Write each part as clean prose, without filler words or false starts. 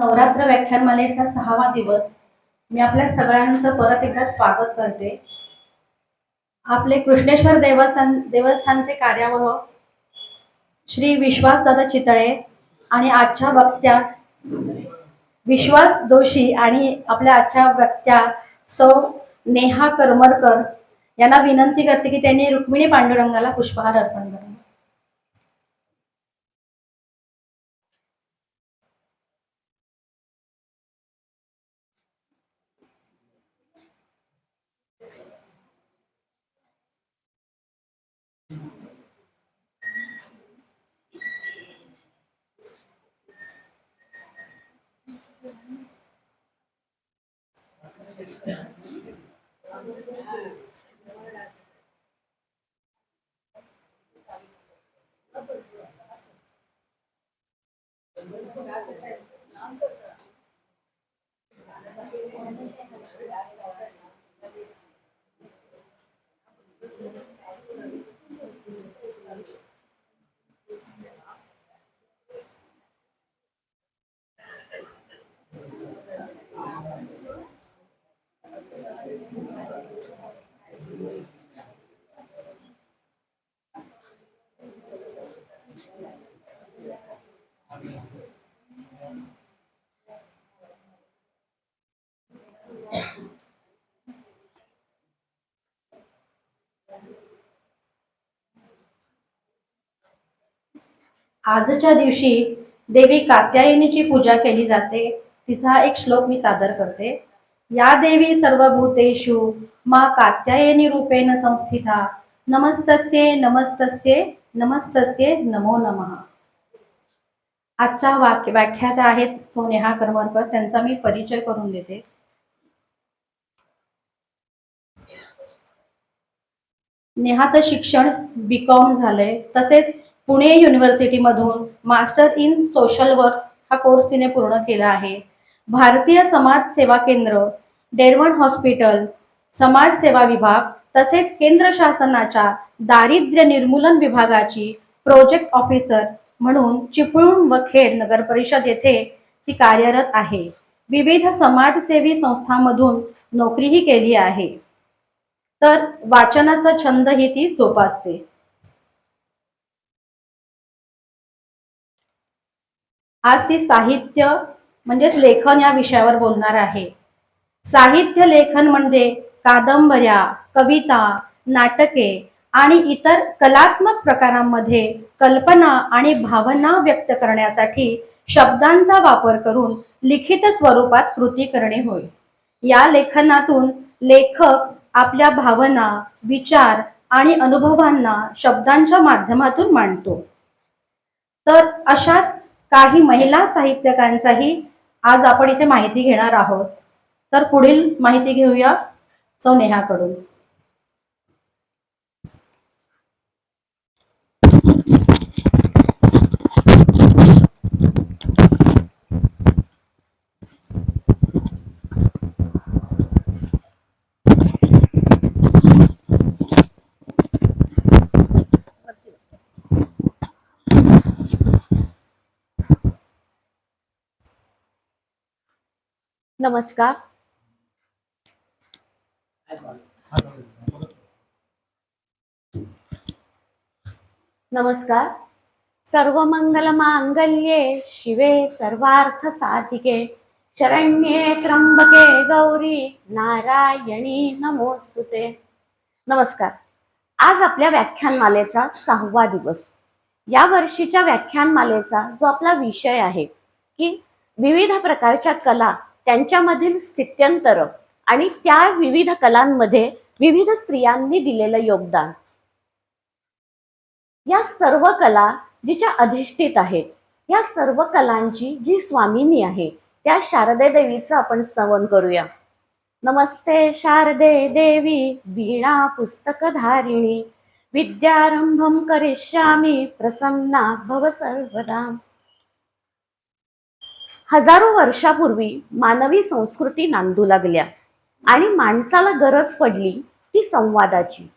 नवरात्र व्याख्यानमालेचा 6वा दिवस. मी आपल्या सगळ्यांचं परत एकदा स्वागत करते. आपले कृष्णेश्वर देवस्थानचे कार्यावह श्री विश्वासदादा चितळे आणि आजच्या वक्त्या विश्वास जोशी आणि आपल्या आजच्या वक्त्या सौ नेहा करमरकर यांना विनंती करते की त्यांनी रुक्मिणी पांडुरंगाला पुष्पहार अर्पण करावे. आजच्या दिवशी देवी कात्यायनीची पूजा केली जाते. तिचा एक श्लोक मी सादर करते. या देवी सर्वभूतेषु मा कात्यायनी रूपेण संस्थिता नमस्तस्ये नमस्तस्ये नमस्तस्ये नमो नमः. आजच्या व्याख्यात्या आहेत सौ नेहा करमरकर. त्यांचा मी परिचय करून देते. नेहाचं शिक्षण BCom झालंय. तसेच पुणे युनिव्हर्सिटीमधून मास्टर इन सोशल वर्क हा कोर्स तिने पूर्ण केला आहे. भारतीय समाज सेवा केंद्र, डेरवण हॉस्पिटल, समाज सेवा विभाग तसेच केंद्र शासनाच्या दारिद्र्य निर्मूलन विभागाची प्रोजेक्ट ऑफिसर म्हणून चिपळूण व खेड नगर परिषद येथे ती कार्यरत आहे. विविध समाजसेवी संस्थांमधून नोकरीही केली आहे. तर वाचनाचा छंदही ती जोपासते. आज ती साहित्य म्हणजेच लेखन या विषयावर बोलणार आहे. साहित्य लेखन म्हणजे कादंबऱ्या, कविता, नाटके आणि इतर कलात्मक प्रकारांमध्ये कल्पना आणि भावना व्यक्त करण्यासाठी शब्दांचा वापर करून लिखित स्वरूपात कृती करणे होय. या लेखनातून लेखक आपल्या भावना, विचार आणि अनुभवांना शब्दांच्या माध्यमातून मांडतो. तर अशाच काही महिला साहित्यकांचाही आज आपण इथे माहिती घेणार आहोत. तर पुढील माहिती घेऊया सौ नेहाकडून. नमस्कार. नमस्कार. सर्वमंगल मांगल्ये शिवे सर्वार्थ साधिके शरण्ये त्र्यंबके गौरी नारायणी नमोस्तुते. नमस्कार. आज आपल्या व्याख्यानमालेचा 6वा दिवस. या वर्षीच्या व्याख्यानमालेचा जो आपला विषय आहे की विविध प्रकारच्या कला, त्यांच्यामधील स्थित्यंतर आणि त्या विविध कलांमध्ये विविध स्त्रियांनी दिलेलं योगदान. या सर्व कला जिच्या अधिष्ठित आहेत, या सर्व कलांची जी स्वामिनी आहे त्या शारदे देवीचं आपण स्तवन करूया. नमस्ते शारदे देवी वीणा पुस्तकधारिणी विद्यारंभम करिष्यामि प्रसन्ना भव सर्वदा. हजारो वर्षापूर्वी मानवी संस्कृती नांदू लागल्या आणि माणसाला गरज पडली ती संवादाची.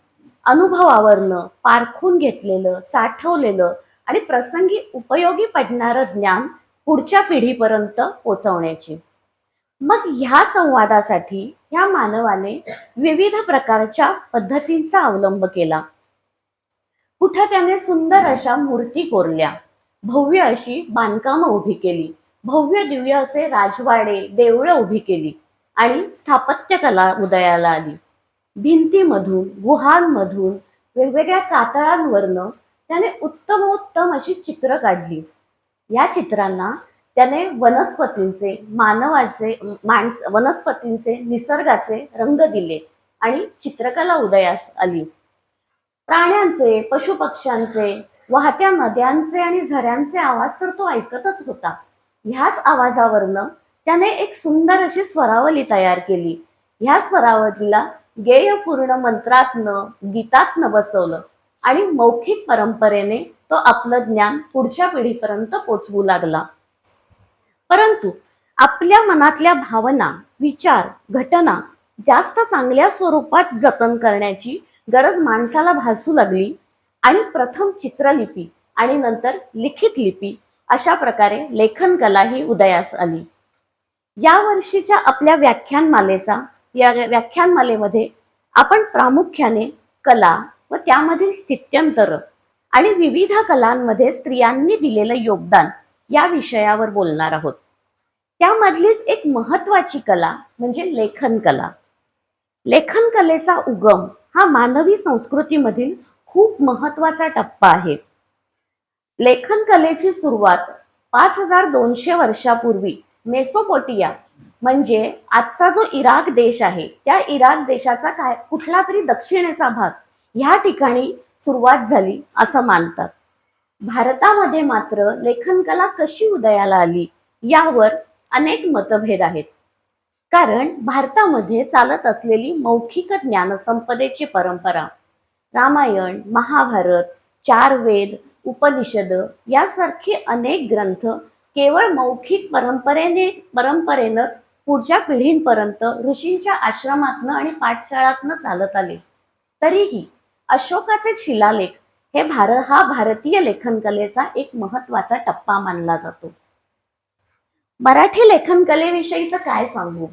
अनुभवावरनं पारखून घेतलेलं, साठवलेलं आणि प्रसंगी उपयोगी पडणारं ज्ञान पुढच्या पिढीपर्यंत पोचवण्याची. मग ह्या संवादासाठी ह्या मानवाने विविध प्रकारच्या पद्धतींचा अवलंब केला. कुठं त्याने सुंदर अशा मूर्ती कोरल्या, भव्य अशी बांधकामं उभी केली, भव्य दिव्य असे राजवाडे देवळं उभी केली आणि स्थापत्य कला उदयाला आली. भिंतीमधून गुहांमधून वेगवेगळ्या कातळांवरनं त्याने उत्तमोत्तम अशी चित्र काढली. या चित्रांना त्याने वनस्पतींचे वनस्पतींचे निसर्गाचे रंग दिले आणि चित्रकला उदयास आली. प्राण्यांचे पशुपक्ष्यांचे वाहत्या नद्यांचे आणि झऱ्यांचे आवाज तर तो ऐकतच होता. ह्याच आवाजावरनं त्याने एक सुंदर अशी स्वरावली तयार केली. ह्या स्वरावलीला गेयपूर्ण मंत्रातनं गीतातनं बसवलं आणि मौखिक परंपरेने तो आपलं ज्ञान पुढच्या पिढीपर्यंत पोचवू लागला. परंतु आपल्या मनातल्या भावना, विचार, घटना जास्त चांगल्या स्वरूपात जतन करण्याची गरज माणसाला भासू लागली आणि प्रथम चित्रलिपी आणि नंतर लिखित लिपी अशा प्रकारे लेखन कला ही उदयास आली. या वर्षीच्या आपल्या या व्याख्यानमालेमध्ये आपण प्रामुख्याने कला व त्यामधील स्थित्यंतर आणि विविध कलांमध्ये स्त्रियांनी दिलेलं योगदान या विषयावर बोलणार आहोत. त्यामधलीच एक महत्वाची कला म्हणजे लेखन कला. लेखन कलेचा उगम हा मानवी संस्कृतीमधील खूप महत्वाचा टप्पा आहे. लेखन कलेची सुरुवात 5200 वर्षापूर्वी मेसोपोटिया म्हणजे आजचा जो इराक देश आहे त्या इराक देशाचा कुठला तरी दक्षिणेचा भाग ह्या ठिकाणी सुरुवात झाली असं मानतात. भारतामध्ये मात्र लेखन कला कशी उदयाला आली यावर अनेक मतभेद आहेत. कारण भारतामध्ये चालत असलेली मौखिक ज्ञानसंपदेची परंपरा, रामायण, महाभारत, 4 वेद, उपनिषद यासारखे अनेक ग्रंथ केवळ मौखिक परंपरेनंच पुढच्या पिढींपर्यंत ऋषींच्या आश्रमातनं आणि पाठशाळातनं चालत आले. तरीही अशोकाचे शिलालेख हा भारतीय लेखन कलेचा एक महत्वाचा टप्पा मानला जातो. मराठी लेखन कलेविषयी तर काय सांगू.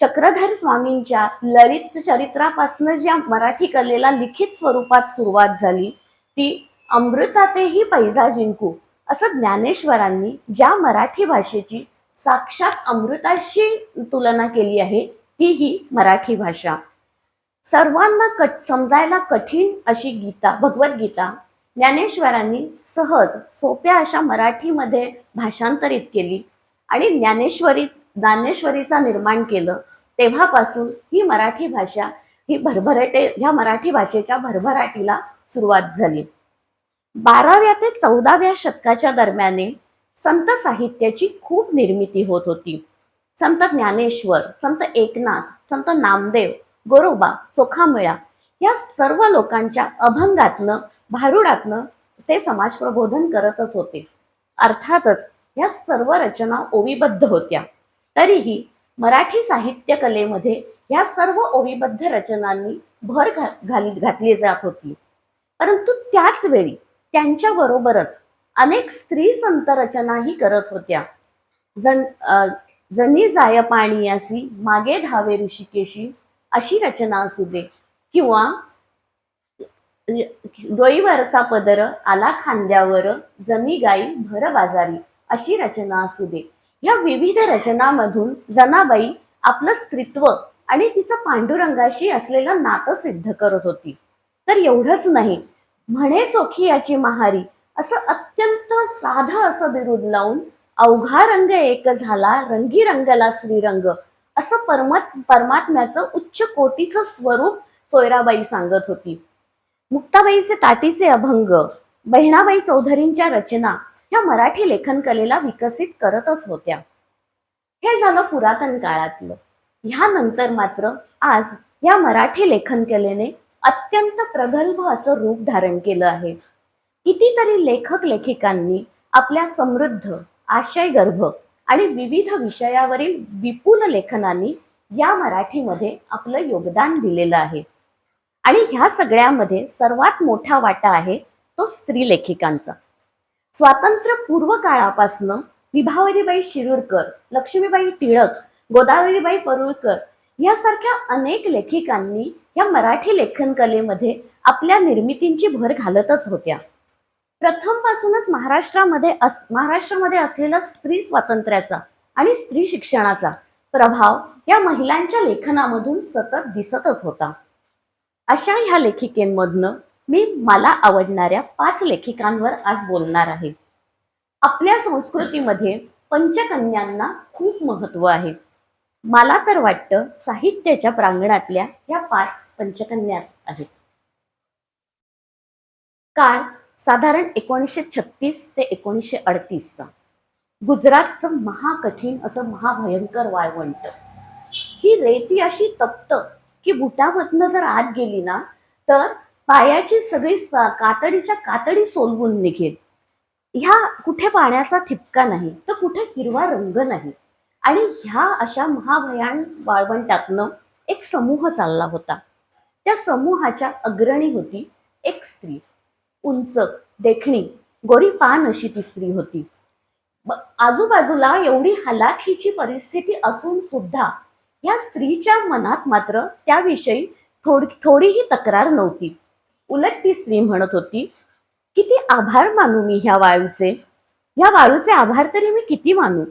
चक्रधर स्वामींच्या ललित चरित्रापासून ज्या मराठी कलेला लिखित स्वरूपात सुरुवात झाली ती अमृतातेही पैजा जिंकू असं ज्ञानेश्वरांनी ज्या मराठी भाषेची साक्षात अमृताशी तुलना केली आहे ती ही मराठी भाषा. सर्वांना समजायला कठीण अशी भगवद्गीता ज्ञानेश्वरांनी सहज सोप्या अशा मराठीमध्ये भाषांतरित केली आणि ज्ञानेश्वरीचा निर्माण केलं. तेव्हापासून ही मराठी भाषा ह्या मराठी भाषेच्या भरभराटीला सुरुवात झाली. 12व्या ते 14व्या शतकाच्या दरम्याने संत साहित्याची खूप निर्मिती होत होती. संत ज्ञानेश्वर, संत एकनाथ, संत नामदेव, गोरोबा, चोखामेळा या सर्व लोकांच्या अभंगातनं भारुडातनं ते समाज प्रबोधन करतच होते. अर्थातच या सर्व रचना ओवीबद्ध होत्या. तरीही मराठी साहित्य कलेमध्ये या सर्व ओवीबद्ध रचनांनी भर घातली जात होती. परंतु त्याच वेळी त्यांच्या बरोबरच अनेक स्त्री संत रचनाही करत होत्या. जनी जाय पाणी असी मागे धावे ऋषिकेशी अशी रचना असू दे किंवा डोईवरचा पदर आला खांद्यावर जनी गाई भर बाजारी अशी रचना असू दे. या विविध रचनामधून जनाबाई आपलं स्त्रीत्व आणि तिचं पांडुरंगाशी असलेलं नातं सिद्ध करत होती. तर एवढंच नाही, म्हणे चोखी याची महारी असं अत्यंत साधं असं बिरुद लावून अवघा रंग एक झाला रंगी रंगला श्रीरंग असं परमात्म्याचं उच्च कोटीचं स्वरूप सोयराबाई सांगत होती. मुक्ताबाईचे ताटीचे अभंग, बहिणाबाई चौधरींच्या रचना ह्या मराठी लेखन कलेला विकसित करतच होत्या. हे झालं पुरातन काळातलं. ह्यानंतर मात्र आज या मराठी लेखन कलेने अत्यंत प्रगल्भ असं रूप धारण केलं आहे. कितीतरी लेखक लेखिकांनी आपल्या समृद्ध, आशयगर्भ आणि विविध विषयावरील विपुल लेखनांनी या मराठीमध्ये आपलं योगदान दिलेलं आहे. आणि ह्या सगळ्यामध्ये सर्वात मोठा वाटा आहे तो स्त्री लेखिकांचा. स्वातंत्र्यपूर्व काळापासनं विभावरीबाई शिरूरकर, लक्ष्मीबाई टिळक, गोदावरीबाई परुळकर यासारख्या अनेक लेखिकांनी या मराठी लेखन कलेमध्ये आपल्या निर्मितींची भर घालतच होत्या. प्रथमपासूनच महाराष्ट्रामध्ये असलेला स्त्री स्वातंत्र्याचा आणि स्त्री शिक्षणाचा प्रभाव या महिलांच्या लेखनामधून सतत दिसतच होता. अशा ह्या लेखिकेंमधनं मी मला आवडणाऱ्या 5 लेखिकांवर आज बोलणार आहे. आपल्या संस्कृतीमध्ये पंचकन्यांना खूप महत्व आहे. मला तर वाटतं साहित्याच्या प्रांगणातल्या ह्या 5 पंचकन्याच आहेत. काळ साधारण 1936 ते 1938चा. गुजरातचं महाकठीण असं महाभयंकर वाळवंट. ही रेती अशी तप्त की बुटामधनं जर आत गेली ना तर पायाची सगळी कातडीच्या कातडी सोलवून निघेल. ह्या कुठे पाण्याचा ठिपका नाही तर कुठे हिरवा रंग नाही. आणि ह्या अशा महाभयान वाळवंटातनं एक समूह चालला होता. त्या समूहाच्या अग्रणी होती एक स्त्री. उंच, देखणी, गोरी पान अशी ती स्त्री होती. आजूबाजूला एवढी हलाखीची परिस्थिती असून सुद्धा या स्त्रीच्या मनात मात्र त्याविषयी थोडीही तक्रार नव्हती. उलट ती स्त्री म्हणत होती, किती आभार मानू मी ह्या वाळूचे. ह्या वाळूचे आभार तरी मी किती मानू.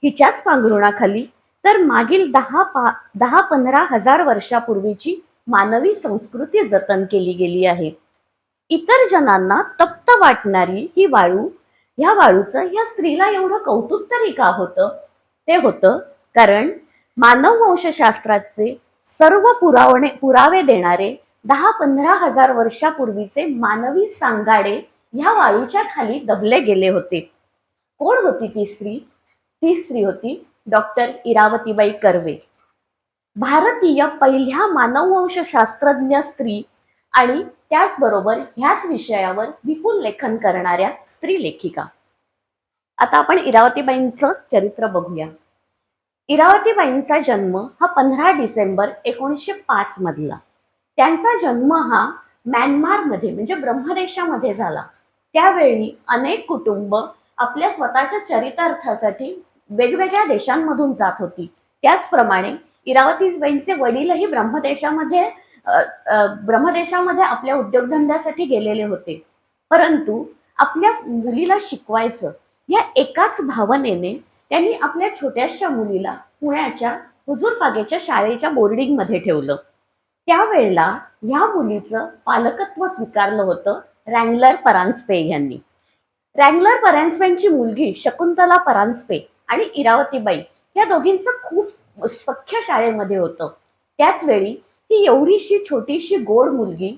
हिच्याच पांघरुणाखाली तर मागील 10-15 हजार वर्षापूर्वीची मानवी संस्कृती जतन केली गेली आहे. इतर जनांना तप्त वाटणारी ही वाळू, ह्या वाळूचं ह्या स्त्रीला एवढं कौतुक तरी का होतं? ते होतं कारण मानववंशशास्त्राचे सर्व पुरावे देणारे 10-15 हजार वर्षापूर्वीचे मानवी सांगाडे ह्या वाळूच्या खाली दबले गेले होते. कोण होती ती स्त्री? ती स्त्री होती डॉक्टर इरावतीबाई कर्वे. भारतीय पहिल्या मानववंशशास्त्रज्ञ स्त्री आणि त्याचबरोबर ह्याच विषयावर विपुल लेखन करणाऱ्या स्त्री लेखिका. आता आपण इरावतीबाईंचं चरित्र बघूया. इरावतीबाईंचा जन्म हा 15 डिसेंबर 1905 मधला. त्यांचा जन्म हा म्यानमारमध्ये म्हणजे ब्रह्मदेशामध्ये झाला. त्यावेळी अनेक कुटुंब आपल्या स्वतःच्या चरितार्थासाठी वेगवेगळ्या देशांमधून जात होती. त्याचप्रमाणे इरावतीबाईंचे वडीलही ब्रह्मदेशामध्ये आपल्या उद्योगधंद्यासाठी गेलेले होते. परंतु आपल्या मुलीला शिकवायचं या एकाच भावनेने त्यांनी आपल्या छोट्याशा मुलीला पुण्याच्या हुजूरपागेच्या शाळेच्या बोर्डिंगमध्ये ठेवलं. त्यावेळेला ह्या मुलीचं पालकत्व स्वीकारलं होतं रँगलर परांजपे यांनी. रँगलर परांजपेंची मुलगी शकुंतला परांजपे आणि इरावतीबाई या दोघींचं खूप सख्य शाळेमध्ये होतं. त्याचवेळी ही एवढीशी छोटीशी गोड मुलगी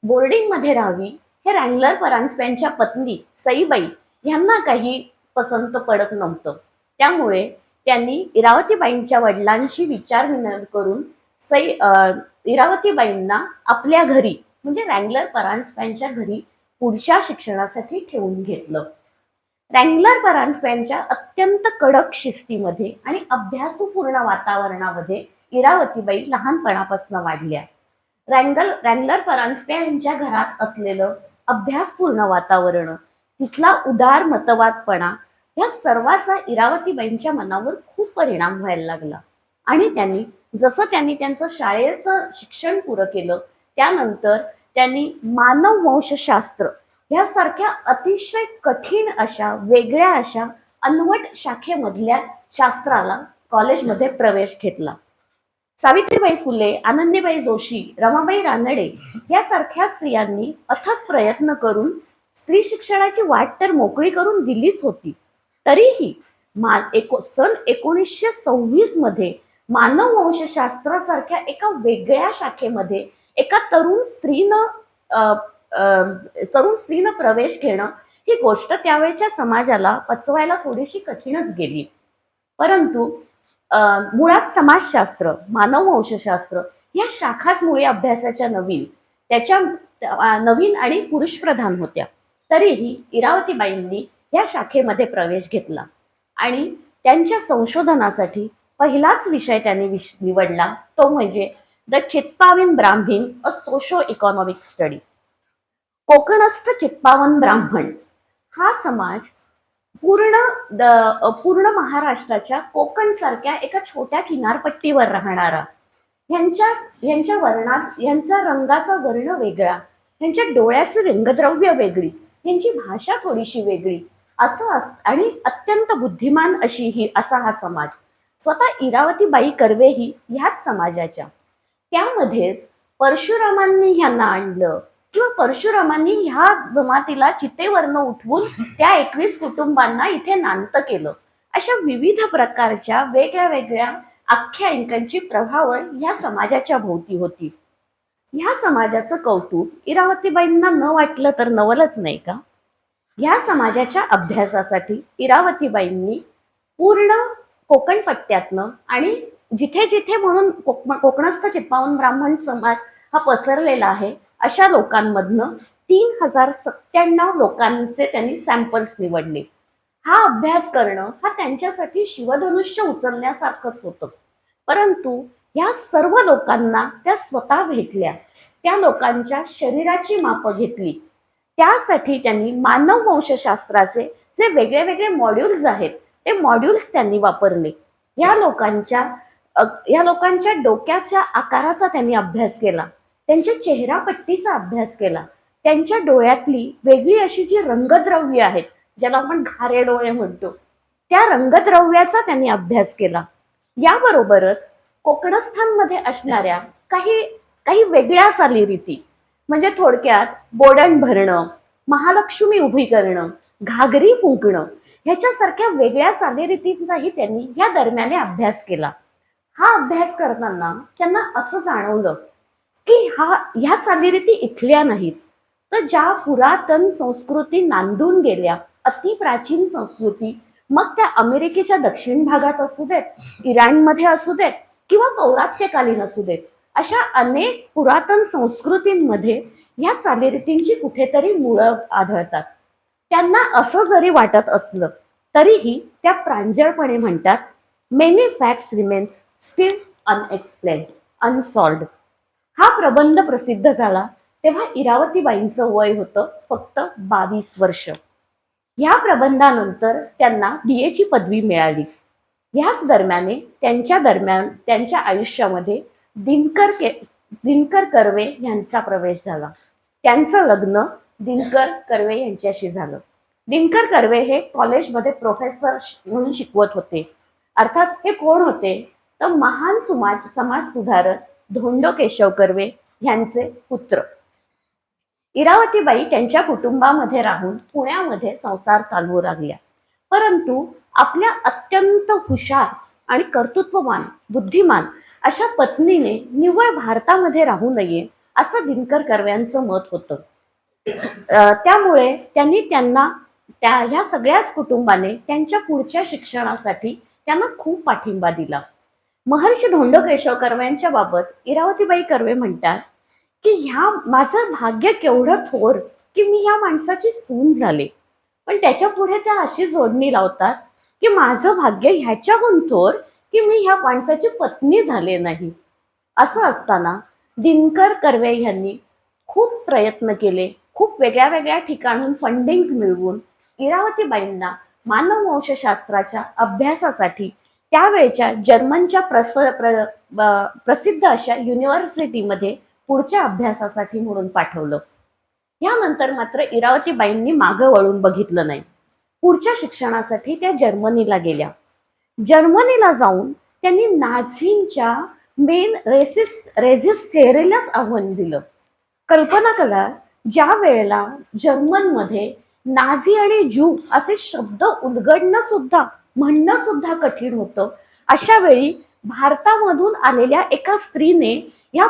बोर्डिंगमध्ये राहावी हे रँगलर परांजपेंच्या पत्नी सईबाई यांना काही पसंत पडत नव्हतं. त्यामुळे त्यांनी इरावतीबाईंच्या वडिलांशी विचारविनिमय करून इरावतीबाईंना आपल्या घरी म्हणजे रँगलर परांजपेंच्या घरी पुढच्या शिक्षणासाठी ठेवून घेतलं. रँगलर परांजपेंच्या अत्यंत कडक शिस्तीमध्ये आणि अभ्यासूपूर्ण वातावरणामध्ये इरावतीबाई लहानपणापासून वाढल्या. रँगलर परांजपे यांच्या घरात असलेलं अभ्यासपूर्ण वातावरण, तिथला उदार मतवादपणा या सर्वाचा इरावतीबाईंच्या मनावर खूप परिणाम व्हायला लागला. आणि त्यांनी त्यांचं शाळेचं शिक्षण पुरं केलं. त्यानंतर त्यांनी मानववंशशास्त्र यासारख्या अतिशय कठीण अशा वेगळ्या अशा अनवट शाखेमधल्या शास्त्राला कॉलेजमध्ये प्रवेश घेतला. सावित्रीबाई फुले, आनंदीबाई जोशी, रमाबाई रानडे यासारख्या स्त्रियांनी अथक प्रयत्न करून स्त्री शिक्षणाची वाट तर मोकळी करून दिलीच होती. तरीही सन 1926 मध्ये मानववंशशास्त्रासारख्या एका वेगळ्या शाखेमध्ये एका तरुण स्त्रीनं प्रवेश घेणं ही गोष्ट त्यावेळच्या समाजाला पचवायला थोडीशी कठीणच गेली. परंतु मुळात समाजशास्त्र, मानववंशशास्त्र या शाखाच मुळे अभ्यासाच्या नवीन आणि पुरुषप्रधान होत्या. तरीही इरावतीबाईंनी या शाखेमध्ये प्रवेश घेतला आणि त्यांच्या संशोधनासाठी पहिलाच विषय त्यांनी निवडला तो म्हणजे the Chitpavan Brahmin a socio economic study. Kokanastha Chitpavan Brahmin हा समाज पूर्ण महाराष्ट्राच्या कोकण सारख्या एका छोट्या किनारपट्टीवर राहणारा, यांच्या यांच्या रंगाचा वर्ण वेगळा, यांच्या डोळ्याचे रंगद्रव्य वेगळी, यांची भाषा थोडीशी वेगळी, आणि अत्यंत बुद्धिमान असा हा समाज. स्वतः इरावतीबाई कर्वे ही ह्याच समाजाच्या. त्यामध्येच परशुरामांनी ह्यांना आणलं, किंवा परशुरामांनी ह्या जमातीला चितेवरनं उठवून त्या 21 कुटुंबांना इथे नांत केलं. अशा विविध प्रकारच्या वेगळ्या वेगळ्या आख्यायिकांची प्रभावळ ह्या समाजाच्या भोवती होती. ह्या समाजाचं कौतुक इरावतीबाईंना न वाटलं तर नवलच नाही का? ह्या समाजाच्या अभ्यासासाठी इरावतीबाईंनी पूर्ण कोकण पट्ट्यातनं आणि जिथे जिथे म्हणून कोकणस्थ चित्पावन ब्राह्मण समाज हा पसरलेला आहे अशा लोकांमधनं 3097 लोकांचे त्यांनी सॅम्पल्स निवडले. हा अभ्यास करणं हा त्यांच्यासाठी शिवधनुष्य उचलण्यासारखंच होतं. परंतु या सर्व लोकांना त्या स्वतः भेटल्या, त्या लोकांच्या शरीराची मापं घेतली. त्यासाठी त्यांनी मानववंशशास्त्राचे जे वेगळे वेगळे मॉड्यूल्स आहेत ते मॉड्यूल्स त्यांनी वापरले. या लोकांच्या डोक्याच्या आकाराचा त्यांनी अभ्यास केला, त्यांच्या चेहरापट्टीचा अभ्यास केला, त्यांच्या डोळ्यातली वेगळी अशी जी रंगद्रव्य आहेत, ज्याला आपण घारे डोळे म्हणतो, त्या रंगद्रव्याचा त्यांनी अभ्यास केला. याबरोबरच कोकणस्थांमध्ये असणाऱ्या काही वेगळ्या चालीरीती, म्हणजे थोडक्यात बोडण भरणं, महालक्ष्मी उभी करणं, घागरी फुंकणं, ह्याच्यासारख्या वेगळ्या चालीरीतींचाही त्यांनी या दरम्याने अभ्यास केला. हा अभ्यास करताना त्यांना असं जाणवलं की ह्या चालीरीती इथल्या नाहीत, तर ज्या पुरातन संस्कृती नांदून गेल्या, अतिप्राचीन संस्कृती, मग त्या अमेरिकेच्या दक्षिण भागात असू देत, इराणमध्ये असू देत, किंवा पौरात्यकालीन असू देत, अशा अनेक पुरातन संस्कृतींमध्ये या चालीरीतींची कुठेतरी मुळं आढळतात. त्यांना असं जरी वाटत असलं तरीही त्या प्रांजळपणे म्हणतात, many facts remains steel unexplained, unsolved. हा प्रबंध प्रसिद्ध झाला तेव्हा इरावतीबाईंचं वय होतं फक्त 22 वर्ष. ह्या प्रबंधानंतर त्यांना BA ची पदवी मिळाली. ह्याच दरम्यान त्यांच्या आयुष्यामध्ये दिनकर कर्वे यांचा प्रवेश झाला. त्यांचं लग्न दिनकर कर्वे यांच्याशी झालं. दिनकर कर्वे हे कॉलेजमध्ये प्रोफेसर म्हणून शिकवत होते. अर्थात हे कोण होते तर महान समाज सुधारक धोंडो केशव कर्वे यांचे पुत्र. इरावतीबाई त्यांच्या कुटुंबामध्ये राहून पुण्यामध्ये संसार चालवू लागल्या. परंतु आपल्या अत्यंत हुशार आणि कर्तृत्ववान, बुद्धिमान अशा पत्नीने निव्वळ भारतामध्ये राहू नये असं दिनकर कर्व्यांचं मत होतं. त्यामुळे ह्या सगळ्याच कुटुंबाने त्यांच्या पुढच्या शिक्षणासाठी त्यांना खूप पाठिंबा दिला. महर्षी धोंडो केशव कर्व्यांच्या बाबत इरावतीबाई कर्वे म्हणतात की माझं भाग्य केवढं थोर की मी ह्या माणसाची सून झाले. पण त्याच्या पुढे त्या अशी जोडणी लावतात की माझं भाग्य ह्याच्याहून थोर की मी ह्या माणसाची पत्नी झाले नाही. असं असताना दिनकर कर्वे यांनी खूप प्रयत्न केले, खूप वेगळ्या वेगळ्या ठिकाणून फंडिंग्स मिळवून इरावतीबाईंना मानववंशशास्त्राच्या अभ्यासासाठी त्यावेळच्या जर्मनच्या प्रसिद्ध अशा युनिव्हर्सिटीमध्ये पुढच्या अभ्यासासाठी म्हणून पाठवलं. यानंतर मात्र इरावतीबाईंनी मागं वळून बघितलं नाही. पुढच्या शिक्षणासाठी त्या जर्मनीला गेल्या. जर्मनीला जाऊन त्यांनी नाझींच्या मेन रेसिस्ट थेअरीलाच आव्हान दिलं. कल्पना करा, ज्या वेळेला जर्मनमध्ये नाझी आणि ज्यू असे शब्द म्हणणं सुद्धा कठीण होतं, अशा वेळी भारतामधून आलेल्या एका स्त्रीने या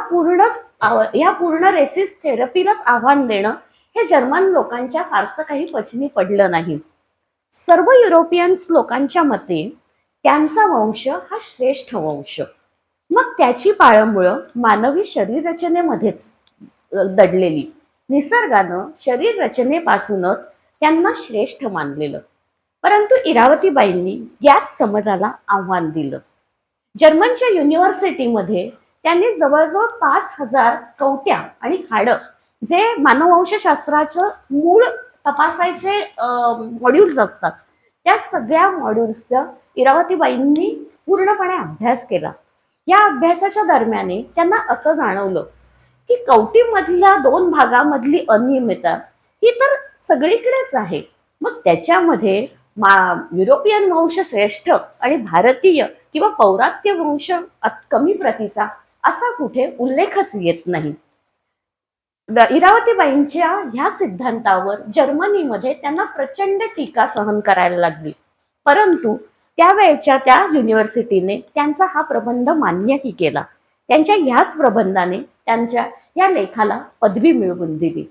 पूर्ण रेसिस्ट थेरपीलाच आव्हान देणं हे जर्मन लोकांच्या फारसं काही पचनी पडलं नाही. सर्व युरोपियन्स लोकांच्या मते त्यांचा वंश हा श्रेष्ठ वंश. मग त्याची पाळंमुळं मानवी शरीर रचनेमध्येच दडलेली. निसर्गानं शरीर रचनेपासूनच त्यांना श्रेष्ठ मानलेलं. परंतु इरावतीबाईंनी याच समजाला आव्हान दिलं. जर्मनच्या युनिव्हर्सिटीमध्ये त्यांनी जवळजवळ 5000 कवट्या आणि हाडं, जे मानववंशशास्त्राचं मूळ तपासायचे मॉड्यूल्स असतात, त्या सगळ्या मॉड्यूल्सचा इरावतीबाईंनी पूर्णपणे अभ्यास केला. या अभ्यासाच्या दरम्यान त्यांना असं जाणवलं की कवटीमधल्या 2 भागामधली अनियमितता ही तर सगळीकडेच आहे. मग त्याच्यामध्ये युरोपियन वंश श्रेष्ठ आणि भारतीय किंवा पौरात्य वंश कमी प्रतीचा असा कुठे उल्लेखच येत नाही. इरावतीबाईंच्या ह्या सिद्धांतावर जर्मनीमध्ये त्यांना प्रचंड टीका सहन करायला लागली. परंतु त्यावेळच्या त्या युनिव्हर्सिटीने त्यांचा हा प्रबंध मान्यही केला. त्यांच्या ह्याच प्रबंधाने त्यांच्या या लेखाला पदवी मिळवून दिली.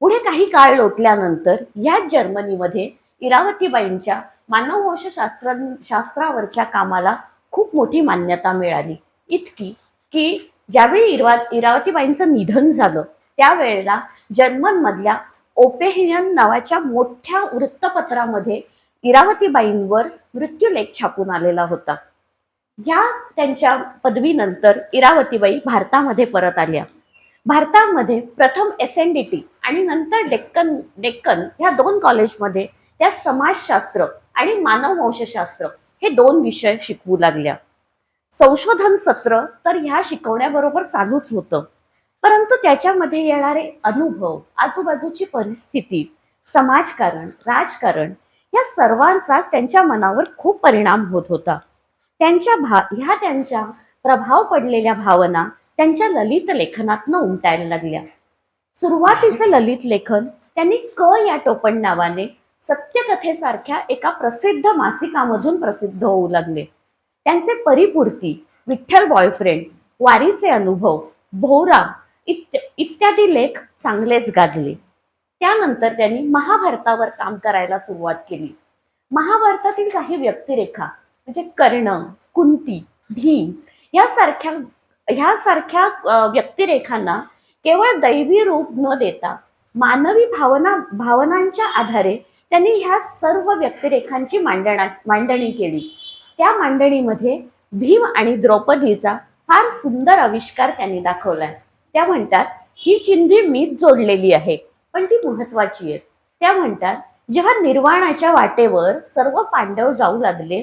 पुढे काही काळ लोटल्यानंतर याच जर्मनीमध्ये इरावतीबाईंच्या शास्त्रावरच्या कामाला खूप मोठी मान्यता मिळाली. इतकी की ज्यावेळी इरावतीबाईंचं निधन झालं त्यावेळेला जर्मनमधल्या ओपेहियन नावाच्या मोठ्या वृत्तपत्रामध्ये इरावतीबाईंवर मृत्यूलेख छापून आलेला होता. या त्यांच्या पदवीनंतर इरावतीबाई भारतामध्ये परत आल्या. भारतामध्ये प्रथम SNDT आणि नंतर डेक्कन ह्या 2 कॉलेजमध्ये त्या समाजशास्त्र आणि मानववंशशास्त्र हे 2 विषय शिकवू लागल्या. संशोधन सत्र तर ह्या शिकवण्याबरोबर चालूच होतं. परंतु त्याच्यामध्ये येणारे अनुभव, आजूबाजूची परिस्थिती, समाजकारण, राजकारण या सर्वांचाच त्यांच्या मनावर खूप परिणाम होत होता. त्यांच्या प्रभाव पडलेल्या भावना त्यांच्या ललित लेखनातनं उमटायला लागल्या. सुरुवातीचं ललित लेखन त्यांनी या टोपण नावाने सत्यकथेसारख्या एका प्रसिद्ध मासिकामधून प्रसिद्ध होऊ लागले. त्यांचे परिपूर्ती, विठ्ठल बॉयफ्रेंड, वारीचे अनुभव, भोवरा इत्यादी लेख चांगलेच गाजले. त्यानंतर त्यांनी महाभारतावर काम करायला सुरुवात केली. महाभारतातील काही व्यक्तिरेखा म्हणजे कर्ण, कुंती, भीम ह्यासारख्या व्यक्तिरेखांना केवळ दैवी रूप न देता मानवी भावनांच्या आधारे त्यांनी ह्या सर्व व्यक्तिरेखांची मांडणी केली. त्या मांडणीमध्ये भीम आणि द्रौपदीचा फार सुंदर आविष्कार त्यांनी दाखवलाय. त्या म्हणतात ही चिन्हे मीच जोडलेली आहे पण ती महत्वाची आहे. त्या म्हणतात जेव्हा निर्वाणाच्या वाटेवर सर्व पांडव जाऊ लागले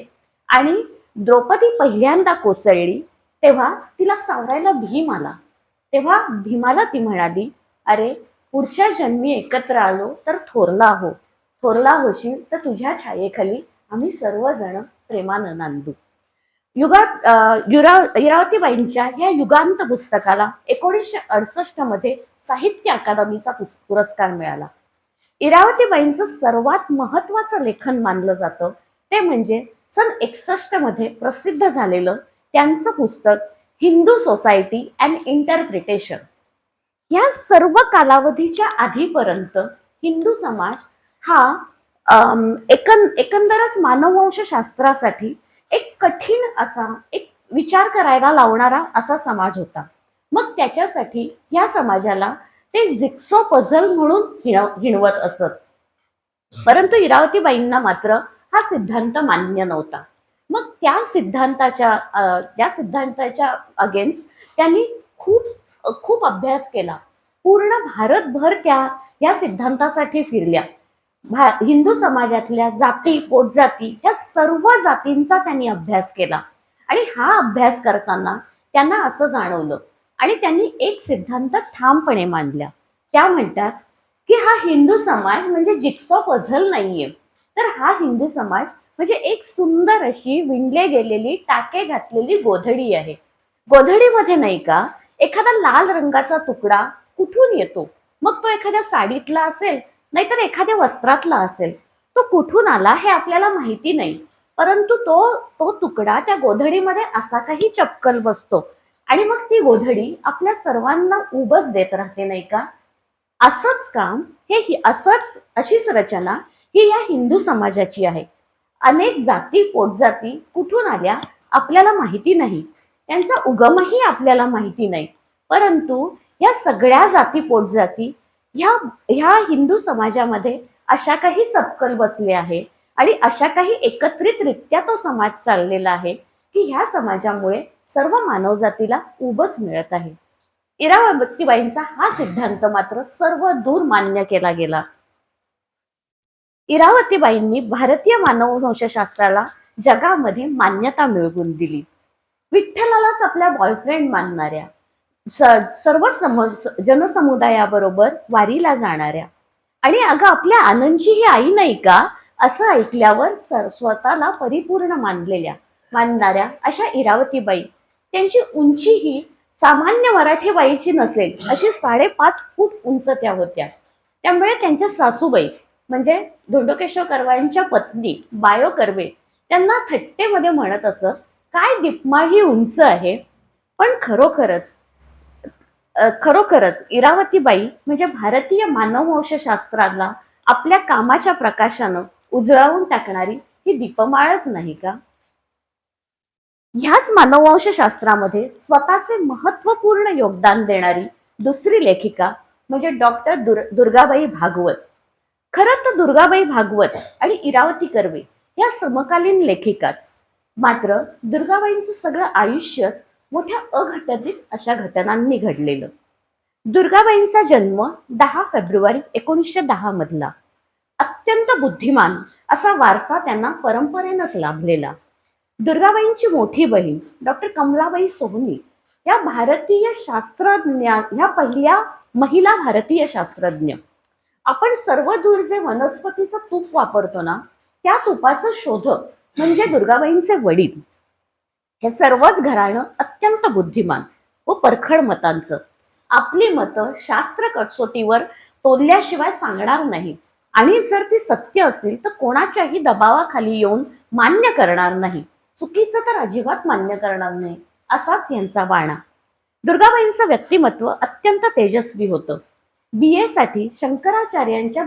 आणि द्रौपदी पहिल्यांदा कोसळली तेव्हा तिला सावरायला भीम आला. तेव्हा भीमाला ती म्हणाली, अरे पुढच्या जन्मी एकत्र आलो तर थोरला होशील तर तुझ्या छायेखाली आम्ही सर्वजण प्रेमानं नांदू. इरावतीबाईंच्या ह्या युगांत पुस्तकाला 1968 मध्ये साहित्य अकादमीचा पुरस्कार मिळाला. इरावतीबाईंचं सर्वात महत्वाचं लेखन मानलं जातं ते म्हणजे सन 61 मध्ये प्रसिद्ध झालेलं त्यांचं पुस्तक हिंदू सोसायटी अँड इंटरप्रिटेशन. या सर्व कालावधीच्या आधीपर्यंत हिंदू समाज हा एकंदरच मानववंशशास्त्रासाठी एक कठीण असा एक विचार करायला लावणारा असा समाज होता. मग त्याच्यासाठी या समाजाला ते जिक्सो पझल म्हणून हिणवत असत. परंतु इरावतीबाईंना मात्र हा सिद्धांत मान्य नव्हता. मग त्या सिद्धांताच्या अगेन्स्ट त्यांनी खूप अभ्यास केला. पूर्ण भारतभर या सिद्धांतासाठी फिरल्या. हिंदू समाजातल्या जाती, पोटजाती या सर्व जातींचा त्यांनी अभ्यास केला आणि हा अभ्यास करताना त्यांना असं जाणवलं आणि त्यांनी एक सिद्धांत ठामपणे मांडला. त्या म्हणतात की हा हिंदू समाज म्हणजे जिक्सॉ पझल नाहीये, तर हा हिंदू समाज म्हणजे एक सुंदर अशी विणले गेलेली टाके घातलेली गोधडी आहे. गोधडीमध्ये नाही का एखादा लाल रंगाचा तुकडा कुठून येतो, मग तो एखाद्या साडीतला असेल नाहीतर एखाद्या वस्त्रातला असेल, तो कुठून आला हे आपल्याला माहिती नाही. परंतु तो तुकडा त्या गोधडीमध्ये असा काही चपकल बसतो आणि मग ती गोधडी आपल्या सर्वांना उबच देत राहते नाही का. असंच काम अशीच रचना ही या हिंदू समाजाची आहे. अनेक जाती पोटजाती कुठून आल्या आपल्याला माहिती नाही, त्यांचा उगमही आपल्याला माहिती नाही. परंतु या सगळ्या जाती पोटजाती ह्या हिंदू समाजामध्ये अशा काही चपकल बसले आहे आणि अशा काही एकत्रितरित्या तो समाज चाललेला आहे की ह्या समाजामुळे सर्व मानवजातीला उबच मिळत आहे. इरावतीबाईंचा हा सिद्धांत मात्र सर्व दूर मान्य केला गेला. इरावतीबाईंनी भारतीय मानववंशशास्त्राला जगामध्ये मान्यता मिळवून दिली. विठ्ठलालाच आपल्या बॉयफ्रेंड मानणाऱ्या, सर्व जनसमुदायाबरोबर वारीला जाणाऱ्या आणि अगं आपल्या आनंदची ही आई नाही का असं ऐकल्यावर स्वतःला परिपूर्ण मानणाऱ्या अशा इरावतीबाई, त्यांची उंची ही सामान्य मराठी बाईची नसेल अशी 5.5 फूट उंच त्या होत्या. त्यामुळे त्यांच्या सासूबाई म्हणजे धोंडोकेशव कर्वांच्या पत्नी बायो कर्वे त्यांना थट्टेमध्ये म्हणत असत, काय दीपमा ही उंच आहे. पण खरोखरच इरावतीबाई म्हणजे भारतीय मानववंशशास्त्राला आपल्या कामाच्या प्रकाशानं उजळवून टाकणारी ही दीपमाळच नाही का. ह्याच मानववंशशास्त्रामध्ये स्वतःचे महत्वपूर्ण योगदान देणारी दुसरी लेखिका म्हणजे डॉक्टर दुर्गाबाई भागवत. खरं तर दुर्गाबाई भागवत आणि इरावती कर्वे या समकालीन लेखिकाच. मात्र दुर्गाबाईंचं सगळं आयुष्यच मोठ्या अघटित अशा घटनांनी घडलेलं. दुर्गाबाईंचा जन्म 10 फेब्रुवारी 1910 मधला. अत्यंत बुद्धिमान असा वारसा त्यांना परंपरेनंच लाभलेला. दुर्गाबाईंची मोठी बहीण डॉक्टर कमलाबाई सोहनी या भारतीय शास्त्रज्ञ, ह्या पहिल्या महिला भारतीय शास्त्रज्ञ. आपण सर्व दूर जे वनस्पतीचं तूप वापरतो ना, त्या तुपाचं शोधक म्हणजे दुर्गाबाईंचे वडील. हे सर्वच घराणं अत्यंत बुद्धिमान व परखड मतांचं. आपली मतं शास्त्र कसोटीवर तोलल्याशिवाय सांगणार नाही आणि जर ती सत्य असेल तर कोणाच्याही दबावाखाली येऊन मान्य करणार नाही, चुकीचं तर अजिबात मान्य करणार नाही, असाच यांचा बाणा. दुर्गाबाईंचं व्यक्तिमत्व अत्यंत तेजस्वी होतं. BA साठी शंकराचार्यांच्या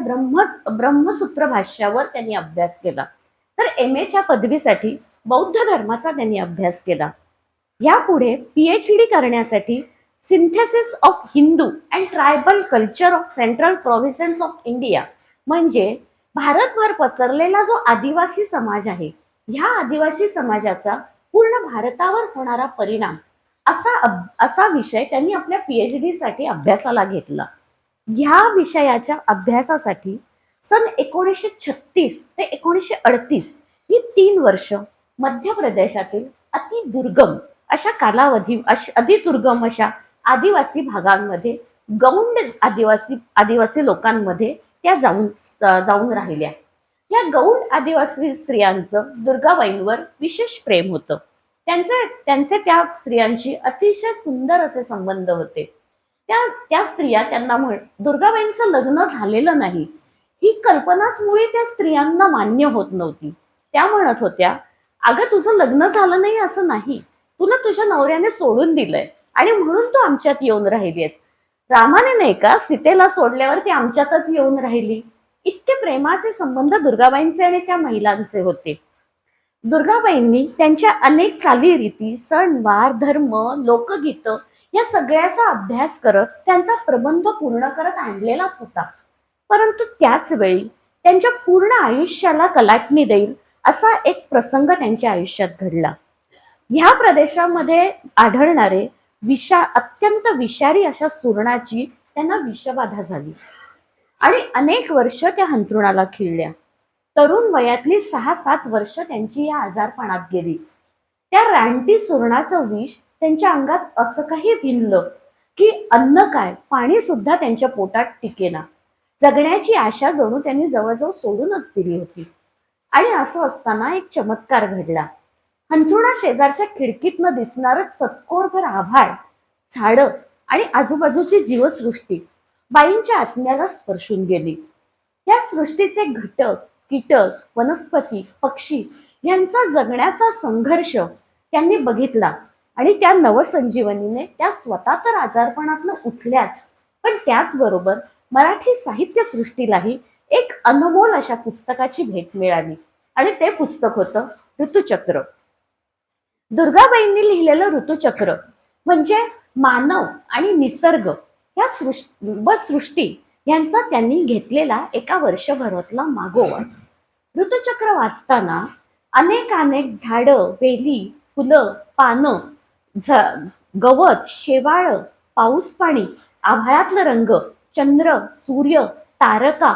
ब्रह्मसूत्र भाष्यावर त्यांनी अभ्यास केला, तर MA च्या पदवीसाठी बौद्ध धर्माचा त्यांनी अभ्यास केला. यापुढे PhD करण्यासाठी synthesis of Hindu and tribal culture of central provinces of India म्हणजे भारतभर पसरलेला जो आदिवासी समाज आहे, ह्या आदिवासी समाजाचा पूर्ण भारतावर होणारा परिणाम असा विषय त्यांनी आपल्या PhD साठी अभ्यासाला घेतला. ह्या विषयाच्या अभ्यासासाठी सन 1936 ते 1938 ही 3 वर्ष मध्य प्रदेशातील अतिदुर्गम अशा आदिवासी भागांमध्ये गौंड आदिवासी लोकांमध्ये त्या जाऊन राहिल्या. या गौंड आदिवासी स्त्रियांचं दुर्गाबाईंवर विशेष प्रेम होतं. त्यांचे त्या स्त्रियांशी अतिशय सुंदर असे संबंध होते. त्या स्त्रिया त्यांना दुर्गाबाईंचं लग्न झालेलं नाही ही कल्पनाच मुळे त्या स्त्रियांना मान्य होत नव्हती. त्या म्हणत होत्या, अगं तुझं लग्न झालं नाही असं नाही, तुला तुझ्या नवऱ्याने सोडून दिलंय आणि म्हणून तू आमच्यात येऊन राहिलीस. रामाने नाही का सीतेला सोडल्यावर ती आमच्यातच येऊन राहिली. इतके प्रेमाचे संबंध दुर्गाबाईंचे आणि त्या महिलांचे होते. दुर्गाबाईंनी त्यांच्या अनेक चालीरीती, सणवार, धर्म, लोकगीत या सगळ्याचा अभ्यास करत त्यांचा प्रबंध पूर्ण करत आणलेलाच होता. परंतु त्याच वेळी त्यांच्या पूर्ण आयुष्याला कलाटणी देईल असा एक प्रसंग त्यांच्या आयुष्यात घडला. ह्या प्रदेशामध्ये आढळणारे अत्यंत विषारी अशा सुरणाची त्यांना विषबाधा झाली आणि अनेक वर्ष त्या अंथरुणाला खिळल्या. तरुण वयातली 6-7 वर्ष त्यांची या आजारपणात गेली. त्या रानटी सुरणाचं विष त्यांच्या अंगात असं काही भिनलं की अन्न काय, पाणी सुद्धा त्यांच्या पोटात टिकेना. जगण्याची आशा जणू त्यांनी जवळजवळ सोडूनच दिली होती. आणि असं असताना एक चमत्कार घडला. अंथरुणा शेजारच्या खिडकीतनं दिसणारं चतकोरभर आभाळ, झाडं आणि आजूबाजूची जीवसृष्टी बाईंच्या आत्म्याला स्पर्शून गेली. या सृष्टीचे घटक, कीटक, वनस्पती, पक्षी यांचा जगण्याचा संघर्ष त्यांनी बघितला आणि त्या नवसंजीवनीने त्या स्वतः तर आजारपणातनं उठल्याच, पण त्याचबरोबर मराठी साहित्य सृष्टीलाही एक अनमोल अशा पुस्तकाची भेट मिळाली आणि ते पुस्तक होतं ऋतुचक्र. दुर्गाबाईंनी लिहिलेलं ऋतुचक्र म्हणजे मानव आणि निसर्ग या सृष्टी यांचा त्यांनी घेतलेला एका वर्षभरातला मागोवाच. ऋतुचक्र वाचताना अनेक झाडं, वेली, फुलं, पानं, गवत, शेवाळ, पाऊस पाणी, आभाळातलं रंग, चंद्र, सूर्य, तारका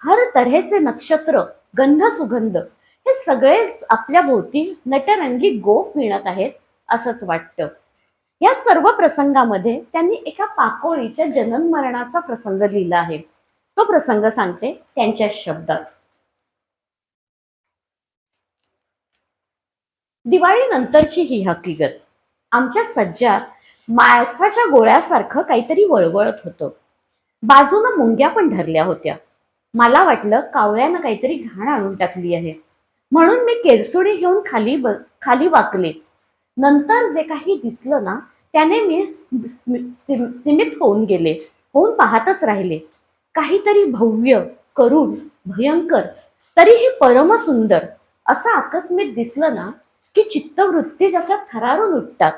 हर तऱ्हेचे नक्षत्र, गंध सुगंध हे सगळेच आपल्या भोवती नटरंगी गोफ विणत आहेत असंच वाटतं. या सर्व प्रसंगामध्ये त्यांनी एका पाकोळीच्या जनन मरणाचा प्रसंग लिहिला आहे. तो प्रसंग सांगते त्यांच्या शब्दात. दिवाळीनंतरची ही हकीकत. आमच्या सज्जात मांसाच्या गोळ्यासारखं काहीतरी वळवळत होतं. बाजूनं मुंग्या पण धरल्या होत्या. मला वाटलं कावळ्यानं काहीतरी घाण आणून टाकली आहे, म्हणून मी केरसुणी घेऊन खाली वाकले. नंतर जे काही दिसलं ना त्याने मी सीमित होऊन पाहतच राहिले. काहीतरी भव्य, करुण, भयंकर, तरीही परमसुंदर असं आकस्मित दिसलं ना की चित्तवृत्ती जसं थरारून उठतात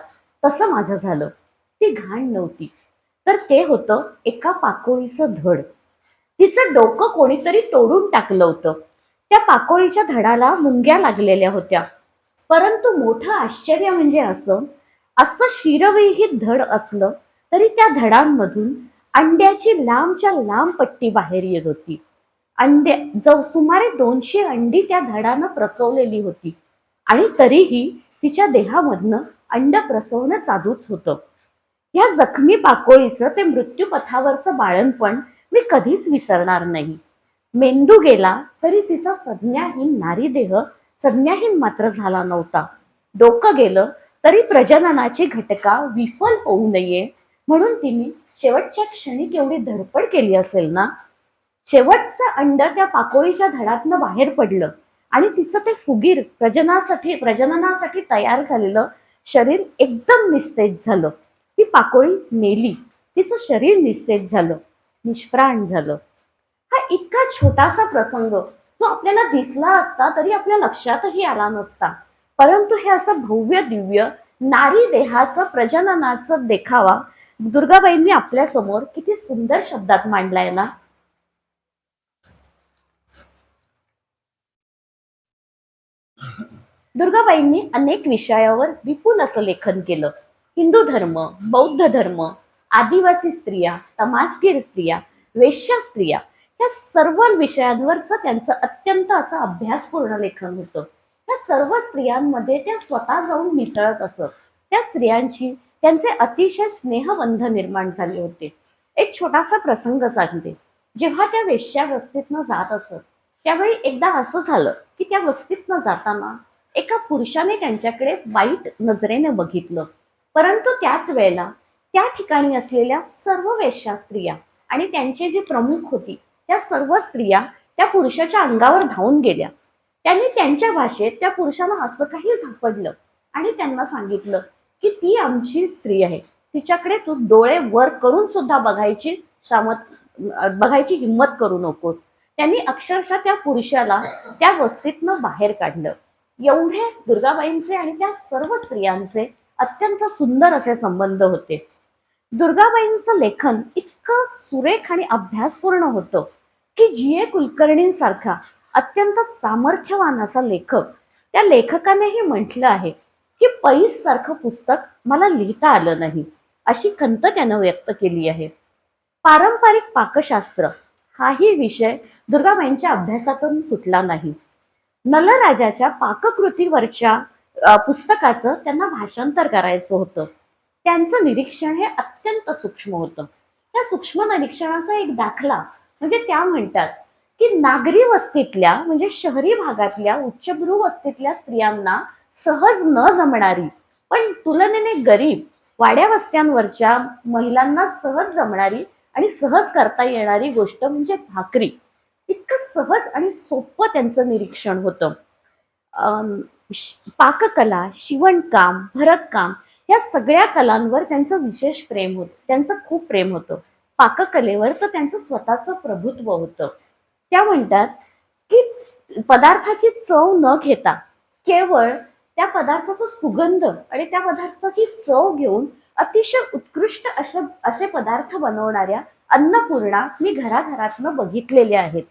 तसं माझं झालं. ती घाण नव्हती, तर ते होतं एका पाकोळीचं धड. तिचं डोकं कोणीतरी तोडून टाकलं होतं. त्या पाकोळीच्या धडाला मुंग्या लागलेल्या होत्या. परंतु मोठं आश्चर्य म्हणजे असं असं शिरविहीत धड असलं तरी त्या धडांमधून अंड्याची लांबच्या लांब पट्टी बाहेर येत होती. सुमारे 200 अंडी त्या धडानं प्रसवलेली होती आणि तरीही तिच्या देहामधनं अंड प्रसवणं चालूच होतं. या जखमी पाकोळीचं ते मृत्यूपथावरचं बाळणपण मी कधीच विसरणार नाही. मेंदू गेला तरी तिचा संज्ञाहीन नारीदेह संज्ञाहीन मात्र झाला नव्हता. डोकं गेलं तरी प्रजननाची घटका विफल होऊ नये म्हणून तिने शेवटच्या क्षणी केवढी धडपड केली असेल ना. शेवटचं अंड त्या पाकोळीच्या धडातनं बाहेर पडलं आणि तिचं ते फुगीर प्रजननासाठी तयार झालेलं शरीर एकदम निस्तेज झालं. ती पाकोळी मेली. तिचं शरीर निस्तेज झालं, निष्प्राण झालं. हा इतका छोटासा प्रसंग जो आपल्याला दिसला असता तरी आपल्या लक्षातही आला नसता, परंतु हे असं भव्य दिव्य नारी देहाचं प्रजननाचं देखावा दुर्गाबाईंनी आपल्या समोर किती सुंदर शब्दात मांडलाय ना. दुर्गाबाईंनी अनेक विषयावर विपुल असं लेखन केलं. हिंदू धर्म, बौद्ध धर्म, आदिवासी स्त्रिया, तमासगीर स्त्रिया, वेश्या स्त्रिया या सर्व विषयांवरचं त्यांचं अत्यंत असं अभ्यासपूर्ण लेखन होतं. या सर्व स्त्रियांमध्ये त्या स्वतः जाऊन मिसळत असत. त्या स्त्रियांची त्यांचे अतिशय स्नेहबंध निर्माण झाले होते. एक छोटासा प्रसंग सांगते. जेव्हा त्या वेश्या वस्तीतनं जात असत त्यावेळी एकदा असं झालं की त्या वस्तीतनं जाताना एका पुरुषाने त्यांच्याकडे वाईट नजरेने बघितलं. परंतु त्याच वेळेला त्या ठिकाणी असलेल्या सर्व वेश्या स्त्रिया आणि त्यांचे जे प्रमुख होती त्या सर्व स्त्रिया त्या पुरुषाच्या अंगावर धावून गेल्या. त्यांनी त्यांच्या भाषेत त्या पुरुषाला असं काही झापडलं आणि त्यांना सांगितलं की ती आमची स्त्री आहे, तिच्याकडे तू डोळे वर करून सुद्धा बघायची हिंमत करू नकोस. त्यांनी अक्षरशः त्या पुरुषाला त्या वस्तीतनं बाहेर काढलं. एवढे दुर्गाबाईंचे आणि त्या सर्व स्त्रियांचे अत्यंत सुंदर असे संबंध होते. दुर्गाबाईंचं लेखन इतकं सुरेख आणि अभ्यासपूर्ण होतं की जी. ए. कुलकर्णींसारखा अत्यंत सामर्थ्यवान असा लेखक, त्या लेखकानेही म्हटलं आहे की पैस सारखं पुस्तक मला लिहिता आलं नाही, अशी खंत त्यानं व्यक्त केली आहे. पारंपरिक पाकशास्त्र हाही विषय दुर्गाबाईंच्या अभ्यासातून सुटला नाही. नलराजाच्या पाककृतीवरच्या पुस्तकाचं त्यांना भाषांतर करायचं होतं. त्यांचं निरीक्षण हे अत्यंत सूक्ष्म होतं. त्या सूक्ष्म निरीक्षणाचा एक दाखला म्हणजे त्या म्हणतात की नागरी वस्तीतल्या म्हणजे शहरी भागातल्या उच्चभ्रू वस्तीतल्या स्त्रियांना सहज न जमणारी पण तुलनेने गरीब वाड्या वस्त्यांवरच्या महिलांना सहज जमणारी आणि सहज करता येणारी गोष्ट म्हणजे भाकरी. इतकं सहज आणि सोपं त्यांचं निरीक्षण होतं. पाककला, शिवणकाम, भरतकाम या सगळ्या कलांवर त्यांचं विशेष प्रेम होतं. त्यांचं खूप प्रेम होतं. पाककलेवर तर त्यांचं स्वतःचं प्रभुत्व होतं. त्या म्हणतात की पदार्थाची चव न घेता केवळ त्या पदार्थाचा सुगंध आणि त्या पदार्थाची चव घेऊन अतिशय उत्कृष्ट असे पदार्थ बनवणाऱ्या अन्नपूर्णा मी घराघरातनं बघितलेल्या आहेत.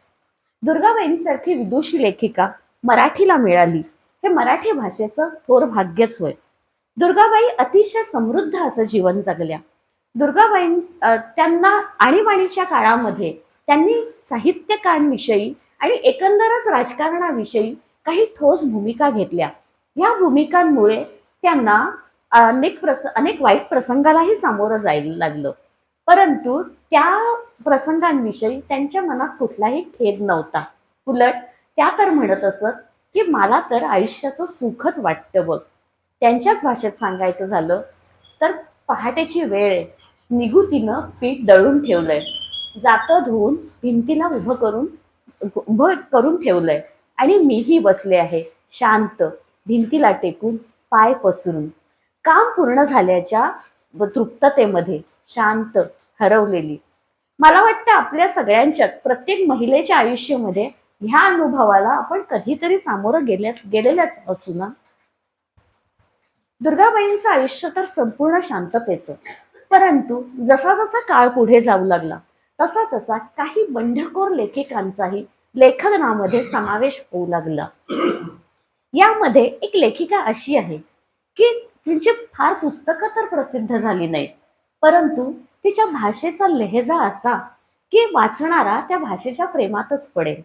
दुर्गाबाईंसारखी विदुषी लेखिका मराठीला मिळाली हे मराठी भाषेचं थोर भाग्यच होय. दुर्गाबाई अतिशय समृद्ध असं जीवन जगल्या. दुर्गाबाई त्यांना आणीबाणीच्या काळामध्ये त्यांनी साहित्यकांविषयी आणि एकंदरच राजकारणाविषयी काही ठोस भूमिका घेतल्या. या भूमिकांमुळे त्यांना अनेक वाईट प्रसंगालाही सामोरं जायला लागलं, परंतु त्या प्रसंगांविषयी त्यांच्या मनात कुठलाही खेद नव्हता. उलट त्या तर म्हणत असत की मला तर आयुष्याचं सुखच वाटतं बघ. त्यांच्याच भाषेत सांगायचं झालं तर पहाटेची वेळ आहे, निगुतीनं पीठ दळून ठेवलंय, जातं धुवून भिंतीला उभं करून ठेवलंय आणि मीही बसले आहे शांत, भिंतीला टेकून पाय पसरून, काम पूर्ण झाल्याच्या तृप्ततेमध्ये शांत, हरवलेली. मला वाटतं आपल्या सगळ्यांच्यात प्रत्येक महिलेच्या आयुष्यामध्ये ह्या अनुभवाला आपण कधीतरी सामोरं गेलेल्याच असू ना. दुर्गाबाईंचं आयुष्य तर संपूर्ण शांततेचं, परंतु जसा जसा काळ पुढे जाऊ लागला तसा तसा काही बंडखोर लेखिकांचाही लेखनामध्ये समावेश होऊ लागला. यामध्ये एक लेखिका अशी आहे की तिची फार पुस्तकं तर प्रसिद्ध झाली नाहीत, परंतु तिच्या भाषेचा लहेजा असा की वाचणारा त्या भाषेच्या प्रेमातच पडेल.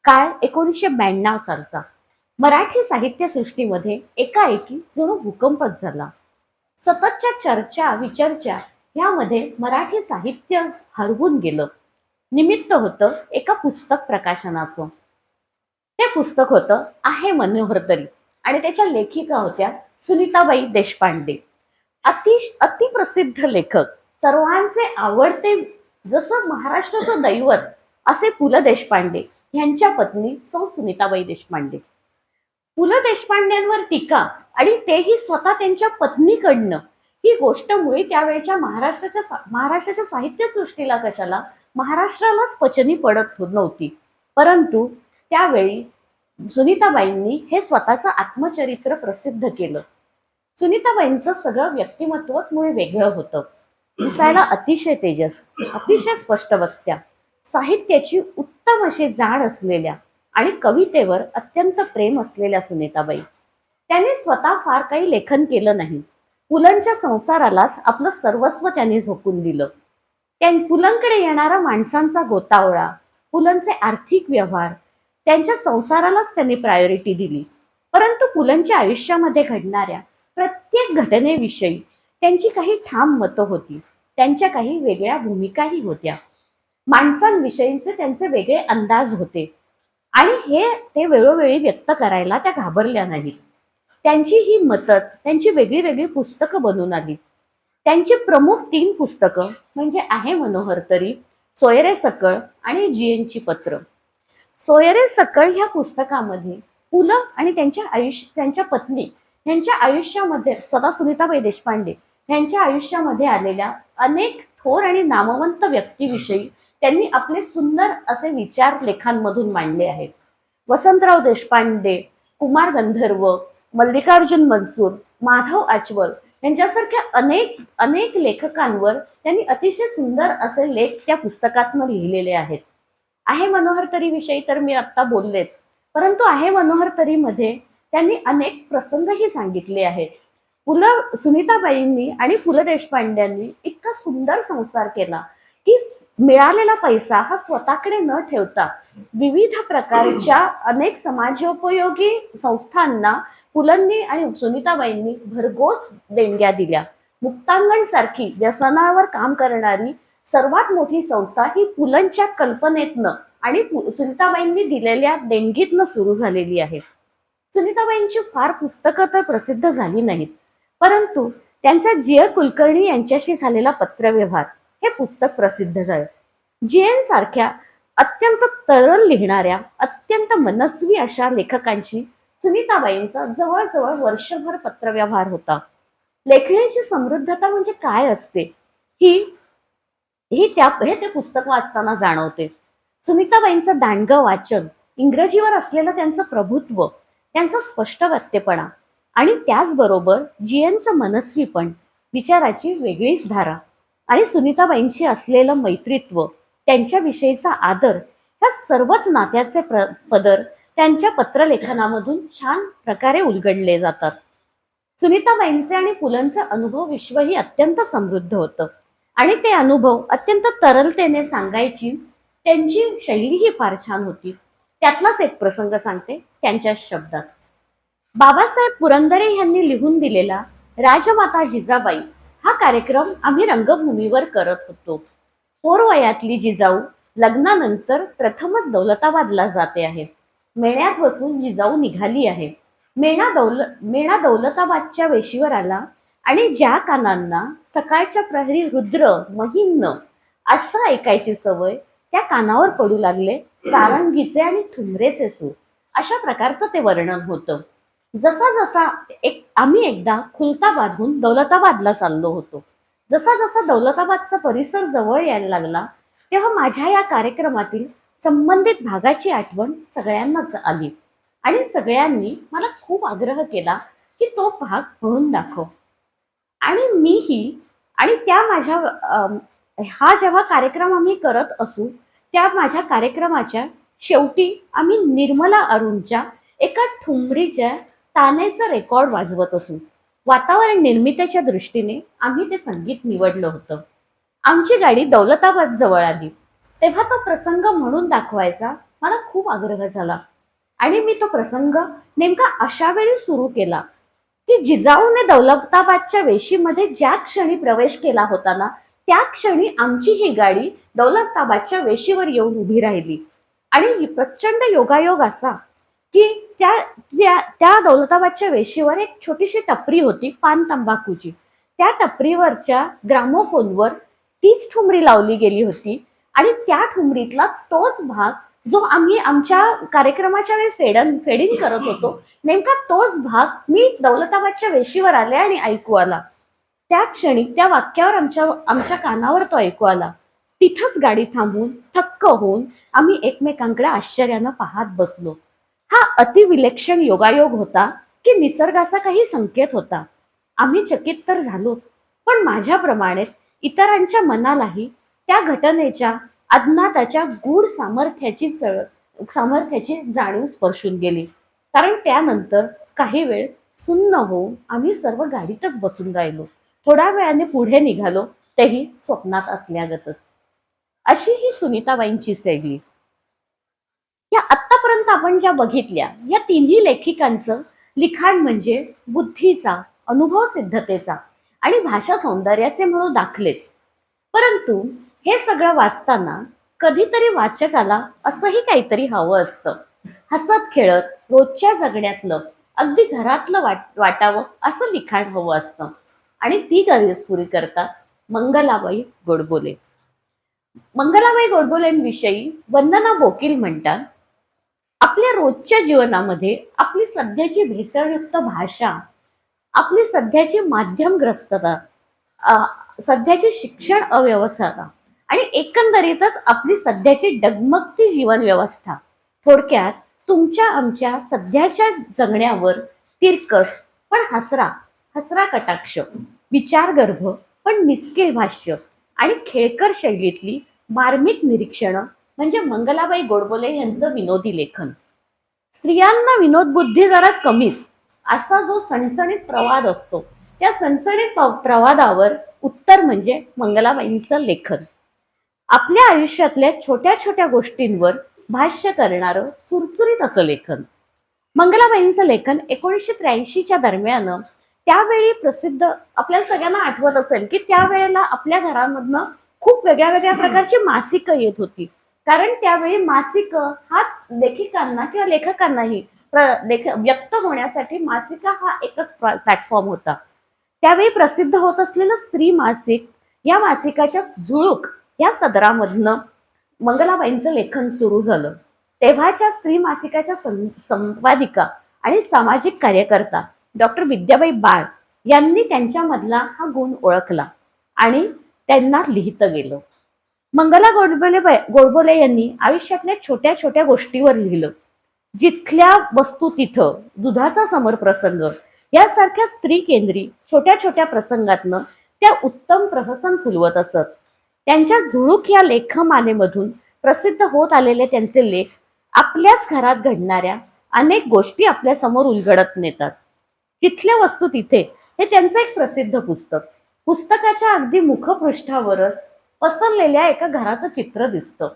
काळ 1992 सालचा मराठी साहित्यसृष्टीमध्ये एकाएकी जणू भूकंपच झाला. सततच्या चर्चा विचर्चा यामध्ये मराठी साहित्य हरवून गेलं. निमित्त होतं एका पुस्तक प्रकाशनाचं. ते पुस्तक होतं आहे मनोहर तरी आणि त्याच्या लेखिका होत्या सुनीताबाई देशपांडे. अतिप्रसिद्ध लेखक, सर्वांचे आवडते, जसं महाराष्ट्राचं दैवत असे पु ल देशपांडे यांच्या पत्नी सौ सुनीताबाई देशपांडे. पु ल देशपांडेंवर टीका आणि तेही स्वतः त्यांच्या पत्नीकडनं, ही गोष्ट मुळे त्यावेळच्या महाराष्ट्राच्या साहित्यसृष्टीला कशाला, महाराष्ट्रालाच पचनी पडत नव्हती. परंतु त्यावेळी सुनीताबाईंनी हे स्वतःचं आत्मचरित्र प्रसिद्ध केलं. सुनीताबाईंचं सगळं व्यक्तिमत्वच मुळे वेगळं होतं. दिसायला अतिशय तेजस, अतिशय स्पष्ट वक्त्या, साहित्याची उत्तम अशी जाण असलेल्या आणि कवितेवर अत्यंत प्रेम असलेल्या सुनीताबाई. त्यांनी स्वतः फार काही लेखन केलं नाही. पुलंच्या संसारालाच आपलं सर्वस्व त्यांनी झोकून दिलं. पुलंकडे येणारा माणसांचा गोतावळा, पुलंचे आर्थिक व्यवहार, त्यांच्या संसारालाच त्यांनी प्रायोरिटी दिली. परंतु पुलंच्या आयुष्यामध्ये घडणाऱ्या प्रत्येक घटनेविषयी त्यांची काही ठाम मतं होती, त्यांच्या काही वेगळ्या भूमिकाही होत्या, माणसांविषयीचे त्यांचे वेगळे अंदाज होते आणि हे ते वेळोवेळी व्यक्त करायला त्या घाबरल्या नाहीत. त्यांची ही मतच त्यांची वेगळी वेगळी पुस्तकं बनून आली. त्यांची प्रमुख 3 पुस्तकं म्हणजे आहे मनोहर तरी, सोयरे सकळ आणि जीएनची पत्र. सोयरे सकळ ह्या पुस्तकामध्ये पु ल आणि त्यांच्या पत्नी यांच्या आयुष्यामध्ये, स्वतः सुनीताबाई देशपांडे यांच्या आयुष्यामध्ये आलेल्या अनेक थोर आणि नामवंत व्यक्तीविषयी त्यांनी आपले सुंदर असे विचार लेखांमधून मांडले आहेत. वसंतराव देशपांडे, कुमार गंधर्व, मल्लिकार्जुन मनसूर, माधव आचवल यांच्यासारख्या अनेक लेखकांवर त्यांनी अतिशय सुंदर असे लेख त्या पुस्तकातून लिहिलेले आहेत. आहे मनोहर तरी विषयी तर मी आत्ता बोललेच, परंतु आहे मनोहर तरी मध्ये त्यांनी अनेक प्रसंगही सांगितले आहेत. सुनीताबाईंनी आणि पु ल देशपांड्यांनी इतका सुंदर संसार केला की मिळालेला पैसा हा स्वतःकडे न ठेवता विविध प्रकारच्या अनेक समाजोपयोगी संस्थांना पुलंनी आणि सुनीताबाईंनी भरघोस देणग्या दिल्या. मुक्तांगण सारखी व्यसनावर काम करणारी सर्वात मोठी संस्था ही पुलंच्या कल्पनेतनं आणि सुनीताबाईंनी दिलेल्या देणगीतनं सुरू झालेली आहे. सुनीताबाईंची फार पुस्तकं तर प्रसिद्ध झाली नाहीत, परंतु त्यांचा जी.एन. कुलकर्णी यांच्याशी झालेला पत्रव्यवहार हे पुस्तक प्रसिद्ध झालं. जी.एन. सारख्या अत्यंत तरल लिहिणाऱ्या, अत्यंत मनस्वी अशा लेखकांची सुनीताबाईंचा जवळजवळ वर्षभर पत्रव्यवहार होता. लेखण्याची समृद्धता म्हणजे काय असते हे ते पुस्तक वाचताना जाणवते. सुनीताबाईंचं दांडगं वाचन, इंग्रजीवर असलेलं त्यांचं प्रभुत्व, त्यांचा स्पष्ट वक्तेपणा आणि त्याचबरोबर जीएनचं मनस्वीपण, विचाराची वेगळीच धारा आणि सुनीताबाईंशी असलेलं मैत्रीत्व, त्यांच्याविषयीचा आदर, ह्या सर्वच नात्याचे पदर त्यांच्या पत्रलेखनामधून छान प्रकारे उलगडले जातात. सुनीताबाईंचे आणि पुलंचे अनुभव विश्वही अत्यंत समृद्ध होतं आणि ते अनुभव अत्यंत तरलतेने सांगायची त्यांची शैलीही फार छान होती. त्यातलाच एक प्रसंग सांगते त्यांच्या शब्दात. बाबासाहेब पुरंदरे यांनी लिहून दिलेला राजमाता जिजाबाई हा कार्यक्रम आम्ही रंगभूमीवर करत होतो. पोरवयातली जिजाऊ लग्नानंतर प्रथमच दौलताबादला जाते आहे. मेळ्यात बसून जिजाऊ निघाली आहे. मेणा दौलताबादच्या वेशीवर आला आणि ज्या कानांना सकाळच्या प्रहरी रुद्र महिम्न असं ऐकायची सवय त्या कानावर पडू लागले सारंगीचे आणि ठुमरेचे सूर. अशा प्रकारचं ते वर्णन होतं. जसा जसा आम्ही एकदा खुलताबादहून दौलताबादला चाललो होतो. जसा जसा दौलताबादचा परिसर जवळ यायला लागला तेव्हा माझ्या या कार्यक्रमातील संबंधित भागाची आठवण सगळ्यांनाच आली आणि सगळ्यांनी मला खूप आग्रह केला की तो भाग म्हणून दाखव. आणि मीही आणि त्या माझ्या हा जेव्हा कार्यक्रम आम्ही करत असू त्या माझ्या कार्यक्रमाच्या शेवटी आम्ही निर्मला अरुणच्या एका ठुमरीच्या तानेचं रेकॉर्ड वाजवत असू. वातावरण निर्मितीच्या दृष्टीने आम्ही ते संगीत निवडलं होतं. आमची गाडी दौलताबाद जवळ आली तेव्हा तो प्रसंग म्हणून दाखवायचा मला खूप आग्रह झाला आणि मी तो प्रसंग नेमका अशा वेळी सुरू केला की जिजाऊने दौलताबादच्या वेशीमध्ये ज्या क्षणी प्रवेश केला होता ना त्या क्षणी आमची ही गाडी दौलताबादच्या वेशीवर येऊन उभी राहिली. आणि प्रचंड योगायोग असा की त्या दौलताबादच्या वेशीवर एक छोटीशी टपरी होती पान तंबाखूची. त्या टपरीवरच्या ग्रामोफोनवर तीच ठुमरी लावली गेली होती आणि त्या ठुमरीतला तोच भाग जो आम्ही आमच्या कार्यक्रमाच्या वेळी फेडिंग करत होतो नेमका तोच भाग मी दौलताबादच्या वेशीवर आले आणि ऐकू आला. त्या क्षणी त्या वाक्यावर आमच्या कानावर तो ऐकू आला. तिथंच गाडी थांबून थक्क होऊन आम्ही एकमेकांकडे आश्चर्यानं पाहत बसलो. हा अतिविलक्षण योगायोग होता की निसर्गाचा काही संकेत होता. आम्ही चकित तर झालोच पण माझ्याप्रमाणे इतरांच्या मनालाही त्या घटनेच्या अज्ञाताच्या गूढ सामर्थ्याची जाणीव स्पर्शून गेली. कारण त्यानंतर काही वेळ सुन्न होऊन आम्ही सर्व गाडीतच बसून राहिलो. थोड्या वेळाने पुढे निघालो तेही स्वप्नात असल्यागतच. अशी ही सुनीताबाईंची शैली. या आत्तापर्यंत आपण ज्या बघितल्या या तिन्ही लेखिकांचं लिखाण म्हणजे बुद्धीचा, अनुभव सिद्धतेचा आणि भाषा सौंदर्याचे म्हणून दाखलेच. परंतु हे सगळं वाचताना कधीतरी वाचकाला असंही काहीतरी हवं असतं. हसत खेळत रोजच्या जगण्यातलं अगदी घरातलं वाटावं असं लिखाण हवं असतं आणि ती गरज पुरी करतात मंगलाबाई गोडबोले. मंगलाबाई गोडबोलेंविषयी वंदना बोकील म्हणतात, आपल्या रोजच्या जीवनामध्ये आपली सध्याची भेसळयुक्त भाषा, आपली सध्याची माध्यमग्रस्तता, सध्याची शिक्षण अव्यवस्था आणि एकंदरीतच आपली सध्याची डगमगती जीवन व्यवस्था, थोडक्यात तुमच्या आमच्या सध्याच्या जगण्यावर तिरकस पण हसरा कटाक्ष, विचारगर्भ पण मिस्किल भाष्य आणि खेळकर शैलीतली मार्मिक निरीक्षणं म्हणजे मंगलाबाई गोडबोले यांचं विनोदी लेखन. स्त्रियांना विनोदबुद्धी जरा कमीच असा जो सणसणीत प्रवाद असतो त्या सणसणीत प्रवादावर उत्तर म्हणजे मंगलाबाईंचं लेखन. आपल्या आयुष्यातल्या छोट्या छोट्या गोष्टींवर भाष्य करणारं सुरसुरीत असं लेखन. मंगलाबाईंचं लेखन 1983च्या दरम्यान त्यावेळी प्रसिद्ध, आपल्याला सगळ्यांना आठवत असेल की त्यावेळेला आपल्या घरामधनं खूप वेगळ्या वेगळ्या प्रकारची मासिकं येत होती. कारण त्यावेळी मासिक हाच लेखिकांना किंवा लेखकांनाही व्यक्त होण्यासाठी मासिका हा एकच प्लॅटफॉर्म होता. त्यावेळी प्रसिद्ध होत असलेलं स्त्री मासिक, या मासिकाच्या झुळूक या सदरामधनं मंगलाबाईंचं लेखन सुरू झालं. तेव्हाच्या स्त्री मासिकाच्या संपादिका आणि सामाजिक कार्यकर्ता डॉक्टर विद्याबाई बाळ यांनी त्यांच्यामधला हा गुण ओळखला आणि त्यांना लिहितं गेलं. मंगला गोडबोले यांनी आयुष्यातल्या छोट्या छोट्या गोष्टीवर लिहिलं. जिथल्या वस्तू तिथं, दुधाचा समर प्रसंग यासारख्या स्त्री केंद्री छोट्या छोट्या प्रसंगातनं त्या उत्तम प्रहसन फुलवत असत. त्यांच्या झुळूक या लेखमालेमधून प्रसिद्ध होत आलेले त्यांचे लेख आपल्याच घरात घडणाऱ्या अनेक गोष्टी आपल्या समोर उलगडत नेतात. तिथल्या वस्तू तिथे हे त्यांचं एक प्रसिद्ध पुस्तक. पुस्तकाच्या अगदी मुखपृष्ठावरच पसरलेल्या एका घराचं चित्र दिसतं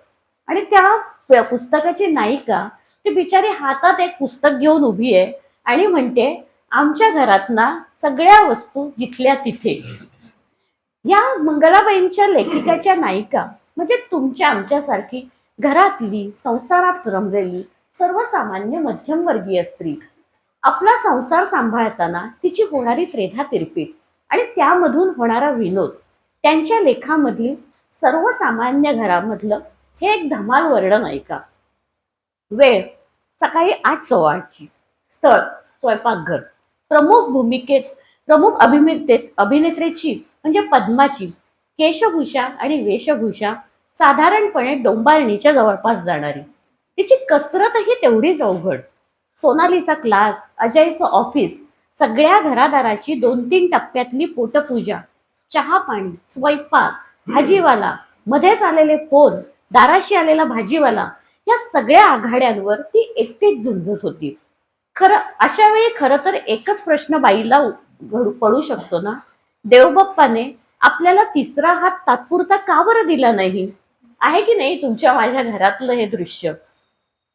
आणि त्या पुस्तकाची नायिका ती बिचारी हातात एक पुस्तक घेऊन उभी आहे आणि म्हणते, आमच्या घरात ना सगळ्या वस्तू जिथल्या तिथे. या मंगलाबाईंच्या लेखिकाच्या नायिका म्हणजे तुमच्या आमच्यासारखी घरातली संसारात रमलेली सर्वसामान्य मध्यमवर्गीय स्त्री. आपला संसार सांभाळताना तिची होणारी त्रेधा तिरपीट आणि त्यामधून होणारा विनोद, त्यांच्या लेखामधील सर्वसामान्य घरामधलं हे एक धमाल वर्णन ऐका. वेळ सकाळी 8:15ची. स्थळ स्वयंपाकघर. प्रमुख अभिनेत्रीची म्हणजे पद्माची केशभूषा आणि वेशभूषा साधारणपणे डोंबारणीच्या जवळपास जाणारी. तिची कसरतही तेवढीच अवघड. सोनालीचा क्लास, अजयचं ऑफिस, सगळ्या घरादाराची 2-3 टप्प्यातली पोटपूजा, चहा पाणी, स्वयंपाक, भाजीवाला, मध्येच आलेले फोन, दाराशी आलेला भाजीवाला, या सगळ्या आघाड्यांवर ती एकटीच झुंजत होती. अशा वेळी खरं तर एकच प्रश्न बाईला पडू शकतो ना, देवबाप्पाने आपल्याला तिसरा हात तात्पुरता का बरं दिला नाही? आहे की नाही तुमच्या माझ्या घरातलं हे दृश्य?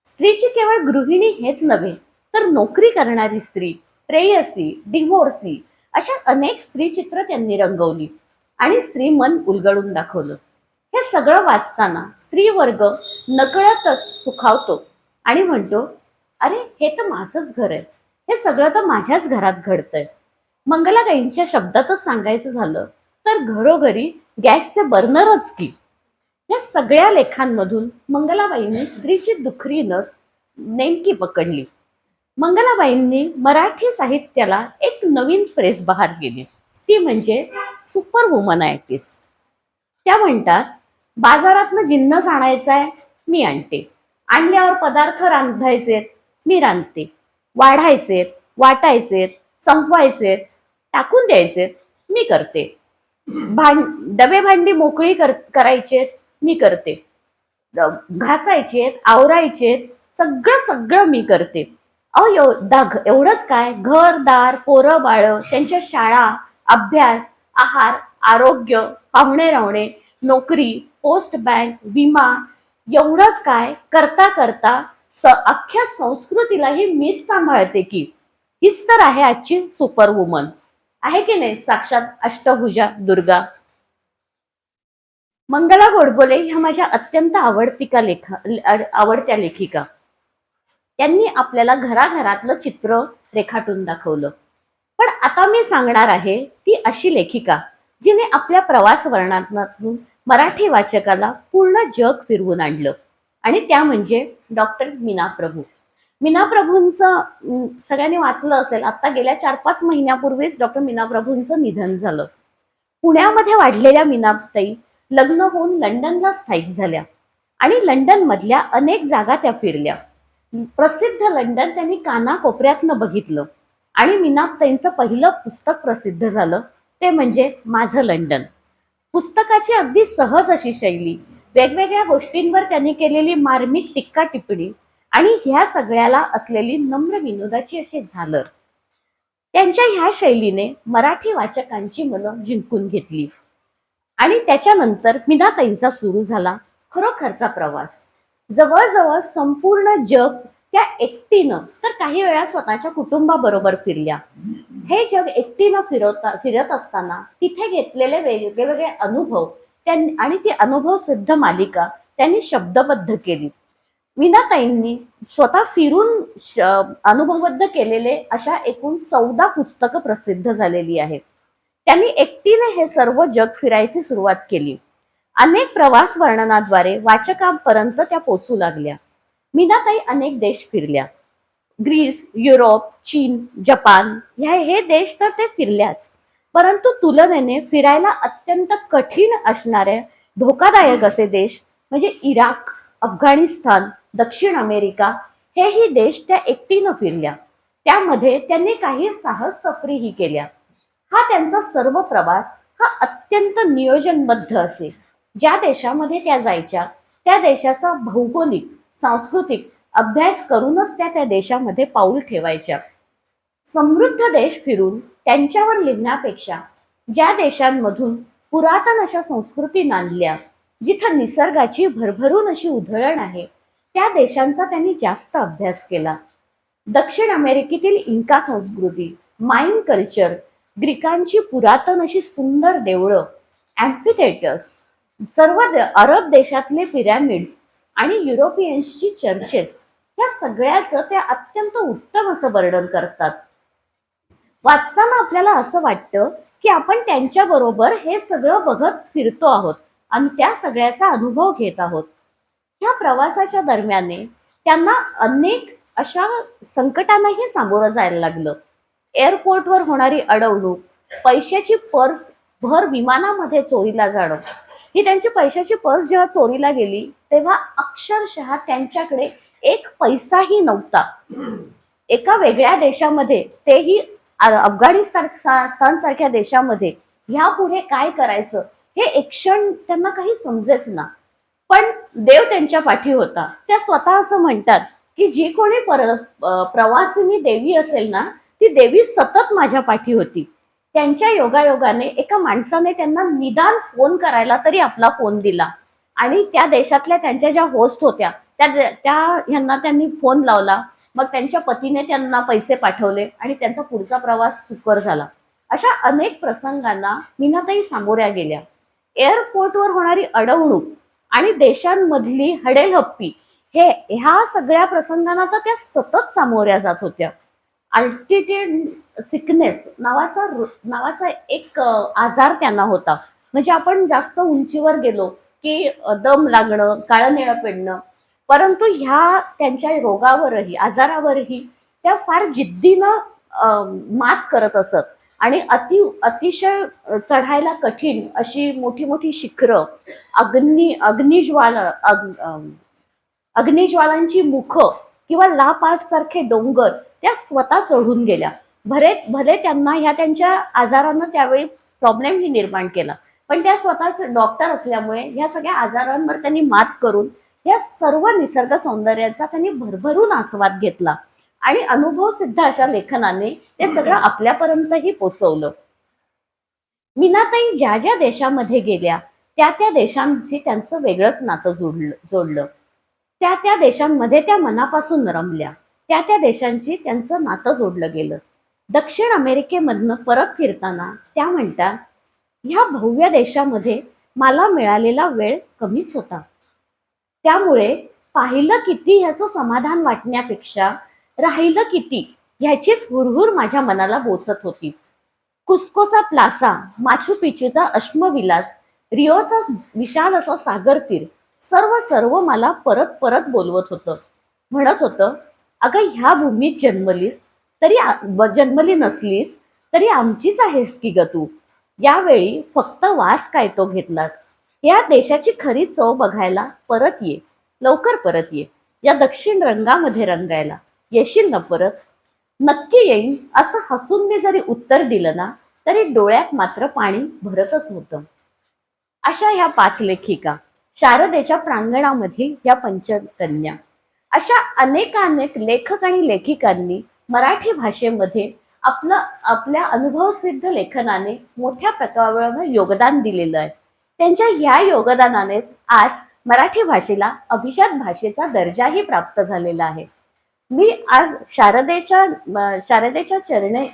स्त्रीची केवळ गृहिणी हेच नव्हे, तर नोकरी करणारी स्त्री, प्रेयसी, डिव्होर्सी अशा अनेक स्त्री चित्र त्यांनी रंगवली आणि स्त्री मन उलगडून दाखवलं. हे सगळं वाचताना स्त्री वर्ग नकळतच सुखावतो आणि म्हणतो, अरे हे तर माझंच घर आहे, हे सगळं तर माझ्याच घरात घडतंय. मंगलाबाईंच्या शब्दातच सांगायचं झालं तर घरोघरी गॅसचे बर्नरच की. या सगळ्या लेखांमधून मंगलाबाईंनी स्त्रीची दुखरी नस नेमकी पकडली. मंगलाबाईंनी मराठी साहित्याला एक नवीन फ्रेज बहार केली, ती म्हणजे सुपर वुमनायटिस. त्या म्हणतात, बाजारातनं जिन्नस आणायचा आहे, मी आणते. आणल्यावर पदार्थ रांधायचेत, मी रांधते. वाढायचेत, वाटायचेत, संपवायचेत, टाकून द्यायचेत, मी करते. डबे भांडी मोकळी करायचेत, मी करते. घासायचेत, आवरायचेत, सगळं सगळं मी करते. एवढंच काय, घर दार, पोरं बाळ, त्यांच्या शाळा, अभ्यास, आहार, आरोग्य, पाहुणे रावणे, नोकरी, पोस्ट बँक, विमा, एवढंच काय करता करता अख्ख्या संस्कृतीलाही मीच सांभाळते की. हीच तर आहे आजची सुपर वुमन. आहे की नाही साक्षात अष्टभुजा दुर्गा. मंगला गोडबोले ह्या माझ्या अत्यंत आवडत्या लेखिका. त्यांनी आपल्याला घराघरातलं चित्र रेखाटून दाखवलं. पण आता मी सांगणार आहे ती अशी लेखिका जिने आपल्या प्रवास वर्णनातून मराठी वाचकाला पूर्ण जग फिरवून आणलं, आणि त्या म्हणजे डॉक्टर मीना प्रभू. मीना प्रभूंचं सगळ्यांनी वाचलं असेल. आता गेल्या 4-5 महिन्यापूर्वीच डॉक्टर मीना प्रभूंचं निधन झालं. पुण्यामध्ये वाढलेल्या मीनाताई लग्न होऊन लंडनला स्थायिक झाल्या आणि लंडन मधल्या अनेक जागा त्या फिरल्या. प्रसिद्ध लंडन त्यांनी कानाकोपऱ्यातनं बघितलं आणि मीनाताईंचं पहिलं पुस्तक प्रसिद्ध झालं, ते म्हणजे माझं लंडन. पुस्तकाची अगदी सहज अशी शैली, वेगवेगळ्या गोष्टींवर त्यांनी केलेली मार्मिक टिक्का टिप्पणी आणि ह्या सगळ्याला असलेली नम्र विनोदाची अशी झालर, त्यांच्या ह्या शैलीने मराठी वाचकांची मनं जिंकून घेतली. आणि त्याच्यानंतर मीनाताईंचा सुरू झाला खरोखरचा प्रवास. जवळजवळ संपूर्ण जग त्या एकटीनं तर काही वेळा स्वतःच्या कुटुंबाबरोबर फिरल्या. हे जग एकटीनं फिरत असताना तिथे घेतलेले वेगवेगळे अनुभव आणि ती अनुभव सिद्ध मालिका त्यांनी शब्दबद्ध केली. मीनाताईंनी स्वतः फिरून अनुभवबद्ध केलेले अशा एकूण 14 पुस्तकं प्रसिद्ध झालेली आहेत. त्यांनी एकटीने हे सर्व जग फिरायची सुरुवात केली. अनेक प्रवास वर्णनाद्वारे वाचकांपर्यंत त्या पोचू लागल्या. मीनाताई अनेक देश फिरल्या. ग्रीस, युरोप, चीन, जपान हे देश तर ते फिरल्याच, परंतु तुलनेने फिरायला अत्यंत कठीण असणारे धोकादायक असे देश म्हणजे इराक, अफगाणिस्तान, दक्षिण अमेरिका हेही देश त्या एकटीनं फिरल्या. त्यामध्ये त्यांनी काही साहस सफरीही केल्या. हा त्यांचा सर्व प्रवास हा अत्यंत नियोजनबद्ध असे. ज्या देशामध्ये त्या जायच्या त्या देशाचा भौगोलिक, सांस्कृतिक अभ्यास करूनच त्या देशामध्ये पाऊल ठेवायच्या. समृद्ध देश फिरून त्यांच्यावर लिहिण्यापेक्षा ज्या देशांमधून पुरातन अशा संस्कृती नांदल्या जिथं निसर्गाची भरभरून अशी उधळण आहे, त्या देशांचा त्यांनी जास्त अभ्यास केला. दक्षिण अमेरिकेतील इंका संस्कृती, माइन कल्चर, ग्रीकांची पुरातन अशी सुंदर देवळं, अँफिथेटर्स, अरब देशातले पिरॅमिड्स आणि युरोपियन्सची चर्चेस, या सगळ्याचं ते अत्यंत उत्तम असं वर्णन करतात. वाचताना आपल्याला असं वाटतं की आपण त्यांच्या बरोबर हे सगळं बघत फिरतो आहोत आणि त्या सगळ्याचा अनुभव घेत आहोत. ह्या प्रवासाच्या दरम्यान त्यांना अनेक अशा संकटांनाही सामोरं जायला लागलं. एअरपोर्टवर होणारी अडवणूक, पैशाची पर्स भर विमानामध्ये चोरीला जाणं. ही त्यांची पैशाची पर्स जेव्हा चोरीला गेली तेव्हा अक्षरशः त्यांच्याकडे एक पैसाही नव्हता. एका वेगळ्या देशामध्ये, तेही अफगाणिस्तान सारख्या देशामध्ये, ह्यापुढे काय करायचं हे एक क्षण त्यांना काही समजेच ना. पण देव त्यांच्या पाठी होता. त्या स्वतः असं म्हणतात की जी कोणी प्रवासिनी देवी असेल ना, ती देवी सतत माझ्या पाठी होती. त्यांच्या योगायोगाने एका माणसाने त्यांना निदान फोन करायला तरी आपला फोन दिला आणि त्या देशातल्या त्यांच्या ज्या होस्ट होत्या त्या ह्यांना त्यांनी फोन लावला. मग त्यांच्या पतीने त्यांना पैसे पाठवले आणि त्यांचा पुढचा प्रवास सुकर झाला. अशा अनेक प्रसंगांना मीनाताई सामोऱ्या गेल्या. एअरपोर्टवर होणारी अडवणूक आणि देशांमधली हडेलहप्पी, ह्या सगळ्या प्रसंगांना तर त्या सतत सामोऱ्या जात होत्या. अल्टिट्यूड सिकनेस नावाचा एक आजार त्यांना होता. म्हणजे आपण जास्त उंचीवर गेलो की दम लागणं, काळं निळं पडणं. परंतु ह्या त्यांच्या रोगावरही, आजारावरही त्या फार जिद्दीनं मात करत असत आणि अतिशय चढायला कठीण अशी मोठी मोठी शिखरं, अग्निज्वालांची मुख किंवा ला पास सारखे डोंगर त्या स्वतः चढून गेल्या. भले त्यांना ह्या त्यांच्या आजारानं त्यावेळी प्रॉब्लेमही निर्माण केला, पण त्या स्वतःच डॉक्टर असल्यामुळे ह्या सगळ्या आजारांवर त्यांनी मात करून या सर्व निसर्ग सौंदर्याचा त्यांनी भरभरून आस्वाद घेतला आणि अनुभव सिद्ध अशा लेखनाने ते सगळं आपल्यापर्यंतही पोचवलं. मीनाताई ज्या ज्या देशामध्ये गेल्या त्या देशांची त्यांचं वेगळंच नातं जोडलं. त्या देशांमध्ये त्या मनापासून रमल्या. त्या देशांची त्यांचं नातं जोडलं गेलं. दक्षिण अमेरिकेमधनं परत फिरताना त्या म्हणतात, ह्या भव्य देशामध्ये मला मिळालेला वेळ कमीच होता. त्यामुळे पाहिलं किती ह्याचं समाधान वाटण्यापेक्षा राहिलं किती ह्याचीच हुरहुर माझ्या मनाला बोचत होती. कुस्कोचा प्लासा, माचू पिचूचा अश्मविलास, रिओचा विशाल असा सागर तीर, सर्व मला परत परत बोलवत होतं. म्हणत होतं, अगं ह्या भूमीत जन्मली नसलीस तरी आमचीच आहेस की ग तू. यावेळी फक्त वास काय तो घेतलास. या देशाची खरी चव बघायला परत ये, लवकर परत ये. या दक्षिण रंगामध्ये रंगायला येशील ना परत? नक्की येईन असं हसून मी जरी उत्तर दिलं ना, तरी डोळ्यात मात्र पाणी भरतच होतं. अशा ह्या 5 लेखिका, शारदेच्या प्रांगणामधील या पंचकन्या, अशा अनेक लेखक आणि लेखिकांनी मराठी भाषेमध्ये आपल्या अनुभवसिद्ध लेखनाने मोठ्या प्रकारावर योगदान दिलेलं आहे. त्यांच्या ह्या योगदानानेच आज मराठी भाषेला अभिजात भाषेचा दर्जाही प्राप्त झालेला आहे. मी आज शारदेच्या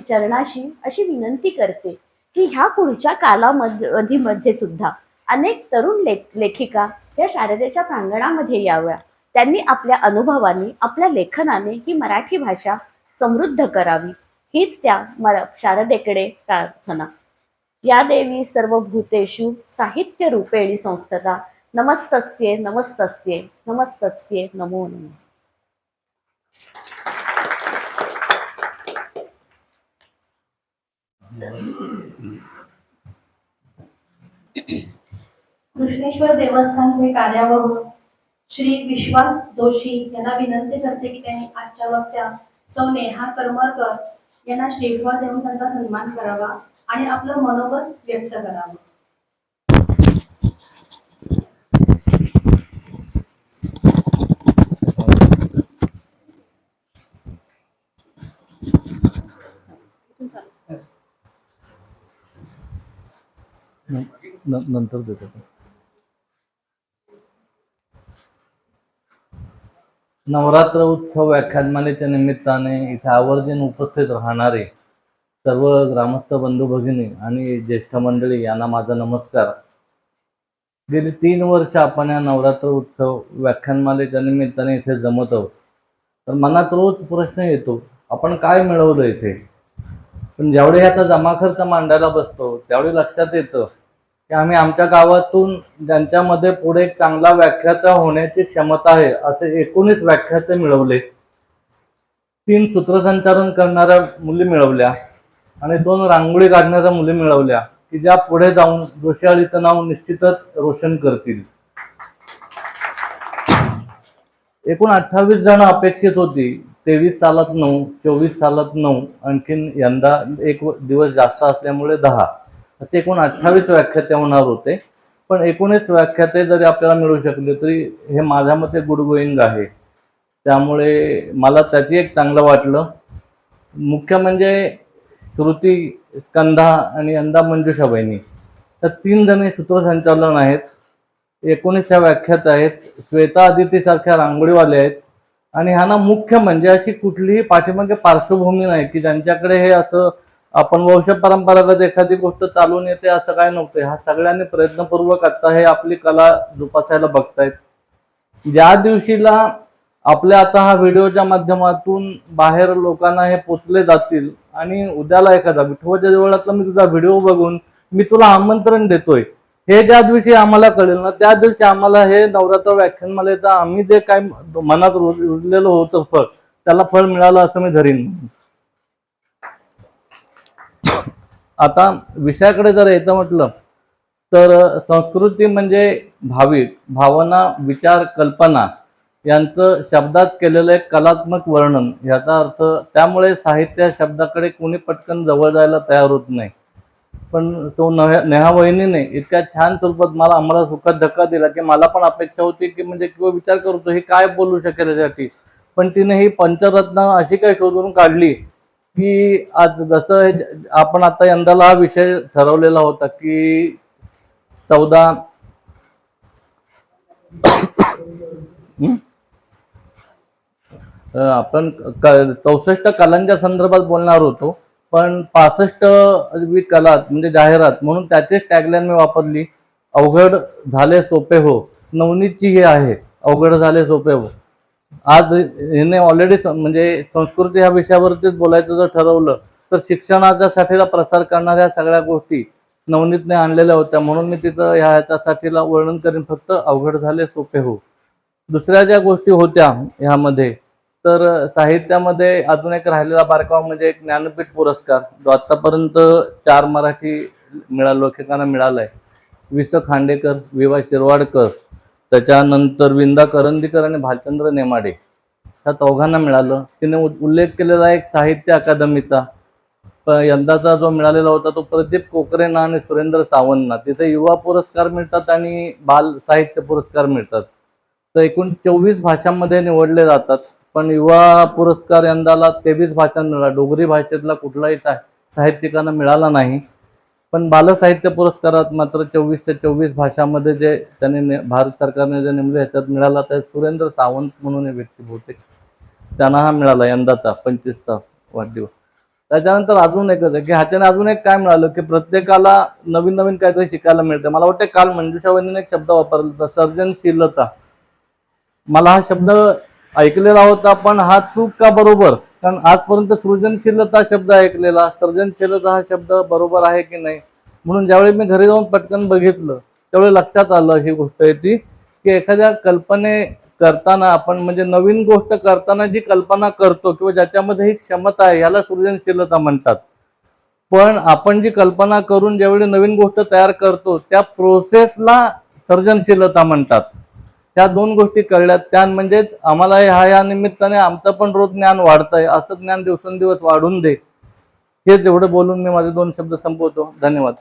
चरणाशी अशी विनंती करते की ह्या पुढच्या कालावधीमध्ये सुद्धा अनेक तरुण लेखिका या शारदेच्या प्रांगणामध्ये याव्या. त्यांनी आपल्या अनुभवाने, आपल्या लेखनाने ही मराठी भाषा समृद्ध करावी, हीच त्या शारदेकडे प्रार्थना. या देवी सर्वभूतेषु साहित्य रूपेणी संस्थिता. नमस्तस्ये नमस्तस्ये नमस्तस्ये नमो नमः. कृष्णेश्वर देवस्थानचे कार्यावरून श्री विश्वास जोशी यांना विनंती करते की त्यांनी आजच्या वक्त्या सौ नेहा करमरकर यांना श्रीफळ देऊन त्यांचा सन्मान करावा आणि आपलं मनोगत व्यक्त करावं. नंतर देतो. नवरात्र उत्सव व्याख्यानमालेच्या निमित्ताने इथे आवर्जून उपस्थित राहणारे सर्व ग्रामस्थ बंधू भगिनी आणि ज्येष्ठ मंडळी यांना माझा नमस्कार. गेली 3 वर्ष आपण या नवरात्र उत्सव व्याख्यानमालेच्या निमित्ताने इथे जमत आहोत. तर मनात रोज प्रश्न येतो, आपण काय मिळवलं इथे. पण ज्यावेळी ह्याचा जमा खर्च मांडायला बसतो त्यावेळी लक्षात येतं की आम्ही आमच्या गावातून ज्यांच्यामध्ये पुढे एक चांगला व्याख्याता होण्याची क्षमता आहे असे 19 व्याख्याते मिळवले, 3 सूत्रसंचालन करणाऱ्या मुली मिळवल्या आणि 2 रांगोळी काढणाऱ्या मुली मिळवल्या की ज्या पुढे जाऊन जोशीआळीचं नाव निश्चितच रोशन करतील. एकूण 28 जण अपेक्षित होती. 23 सालात 9, 24 सालात 9, आणखीन यंदा एक दिवस जास्त असल्यामुळे 10, असे एकूण 28 व्याख्याते होणार होते. पण 19 व्याख्याते जरी आपल्याला मिळू शकले तरी हे माझ्या मते गुड गोईंग आहे. त्यामुळे मला त्याची एक चांगलं वाटलं. मुख्य म्हणजे श्रुती, स्कंधा आणि यंदा मंजुषा बहिणी, तर 3 जणी सूत्रसंचालन आहेत. 19 व्याख्यात आहेत. श्वेता आदिती सारख्या रांगोळीवाले आहेत. आणि ह्यांना मुख्य म्हणजे अशी कुठलीही पाठीमागे पार्श्वभूमी नाही की ज्यांच्याकडे हे असं आपण वंश परंपरागत एखादी गोष्ट चालून येते असं काय नव्हतं. ह्या सगळ्यांनी प्रयत्नपूर्वक आता हे आपली कला जोपासायला बघतायत. ज्या दिवशीला आपल्या आता हा व्हिडिओच्या माध्यमातून बाहेर लोकांना हे पोचले जातील आणि उद्याला एखादा विठोबाच्या देवळातला मी तुझा व्हिडिओ बघून मी तुला आमंत्रण देतोय, हे ज्या दिवशी आम्हाला कळेल ना त्या दिवशी आम्हाला हे नवरात्र व्याख्यानमालेचं आम्ही जे काय मनात रुजलेलं होतं फळ, त्याला फळ मिळालं असं मी धरीन. आता विषयाकडे जर यायचं म्हटलं तर संस्कृती म्हणजे भाविक, भावना, विचार, कल्पना यांचं शब्दात केलेलं एक कलात्मक वर्णन. याचा अर्थ त्यामुळे साहित्य शब्दाकडे कोणी पटकन जवळ जायला तयार होत नाही. पण नेहा वहिनीने इतक्या छान स्वरूपात आम्हाला सुखात धक्का दिला की मला पण अपेक्षा होती की म्हणजे किंवा विचार करतो हे काय बोलू शकेल यासाठी. पण तिने ही पंचरत्न अशी काय शोधून काढली की आज जसं आपण आता यंदाला हा विषय ठरवलेला होता की 14 आपण 64 कलांच्या संदर्भात बोलणार होतो, पण 65वी कला म्हणजे जाहिरात म्हणून त्याचीच टॅगलाईन मी वापरली, अवघड झाले सोपे हो. नवनीतची ही आहे, अवघड झाले सोपे हो. आज हिने ऑलरेडी म्हणजे संस्कृती ह्या विषयावरतीच बोलायचं जर ठरवलं तर शिक्षणाच्या साठीला प्रसार करणाऱ्या सगळ्या गोष्टी नवनीतने आणलेल्या होत्या, म्हणून मी तिथं ह्याच्यासाठीला वर्णन करीन फक्त अवघड झाले सोपे हो. दुसऱ्या ज्या गोष्टी होत्या ह्यामध्ये, तर साहित्यामध्ये अजून एक राहिलेला बारकावा म्हणजे एक ज्ञानपीठ पुरस्कार जो आतापर्यंत 4 मराठी लेखकांना मिळालाय. वि स खांडेकर, वि वा शिरवाडकर, त्याच्यानंतर विंदा करंदीकर आणि भालचंद्र नेमाडे, ह्या 4घांना मिळालं. तिने उल्लेख केलेला एक साहित्य अकादमीचा यंदाचा जो मिळालेला होता तो प्रदीप कोकरेंना आणि सुरेंद्र सावंतना. तिथे युवा पुरस्कार मिळतात आणि बाल साहित्य पुरस्कार मिळतात. तर एकूण 24 भाषांमध्ये निवडले जातात. पण युवा पुरस्कार यंदाला 23 भाषांना मिळाला. डोगरी भाषेतला कुठलाही साहित्यिकांना मिळाला नाही. पण बालसाहित्य पुरस्कारात मात्र 24 ते 24 भाषांमध्ये जे त्यांनी भारत सरकारने जे नेमले ह्याच्यात मिळाला त्या सुरेंद्र सावंत म्हणून एक व्यक्ती बहुतेक त्यांना हा मिळाला यंदाचा 25वा वाढदिवस. त्याच्यानंतर अजून एकच आहे की ह्याच्याने अजून एक काय मिळालं की प्रत्येकाला नवीन नवीन काहीतरी शिकायला मिळतं. मला वाटतं काल मंजुषा वहिनीने एक शब्द वापरला होता, सर्जनशीलता. मला हा शब्द ऐकलेला होता पण हा चूक का बरोबर, कारण आजपर्यंत सृजनशीलता शब्द ऐकलेला, सर्जनशीलता हा शब्द बरोबर आहे की नाही. म्हणून ज्यावेळी मी घरी जाऊन पटकन बघितलं त्यावेळी लक्षात आलं ही गोष्ट आहे ती की एखाद्या कल्पने करताना आपण म्हणजे नवीन गोष्ट करताना जी कल्पना करतो किंवा ज्याच्यामध्ये ही क्षमता आहे याला सृजनशीलता म्हणतात. पण आपण जी कल्पना करून ज्यावेळी नवीन गोष्ट तयार करतो त्या प्रोसेसला सर्जनशीलता म्हणतात. त्या 2 गोष्टी कळल्यात, त्या म्हणजेच आम्हाला या निमित्ताने आमचं पण रोज ज्ञान वाढतंय. असं ज्ञान दिवसेंदिवस वाढून दे. हे जेवढं बोलून मी माझे 2 शब्द संपवतो. धन्यवाद.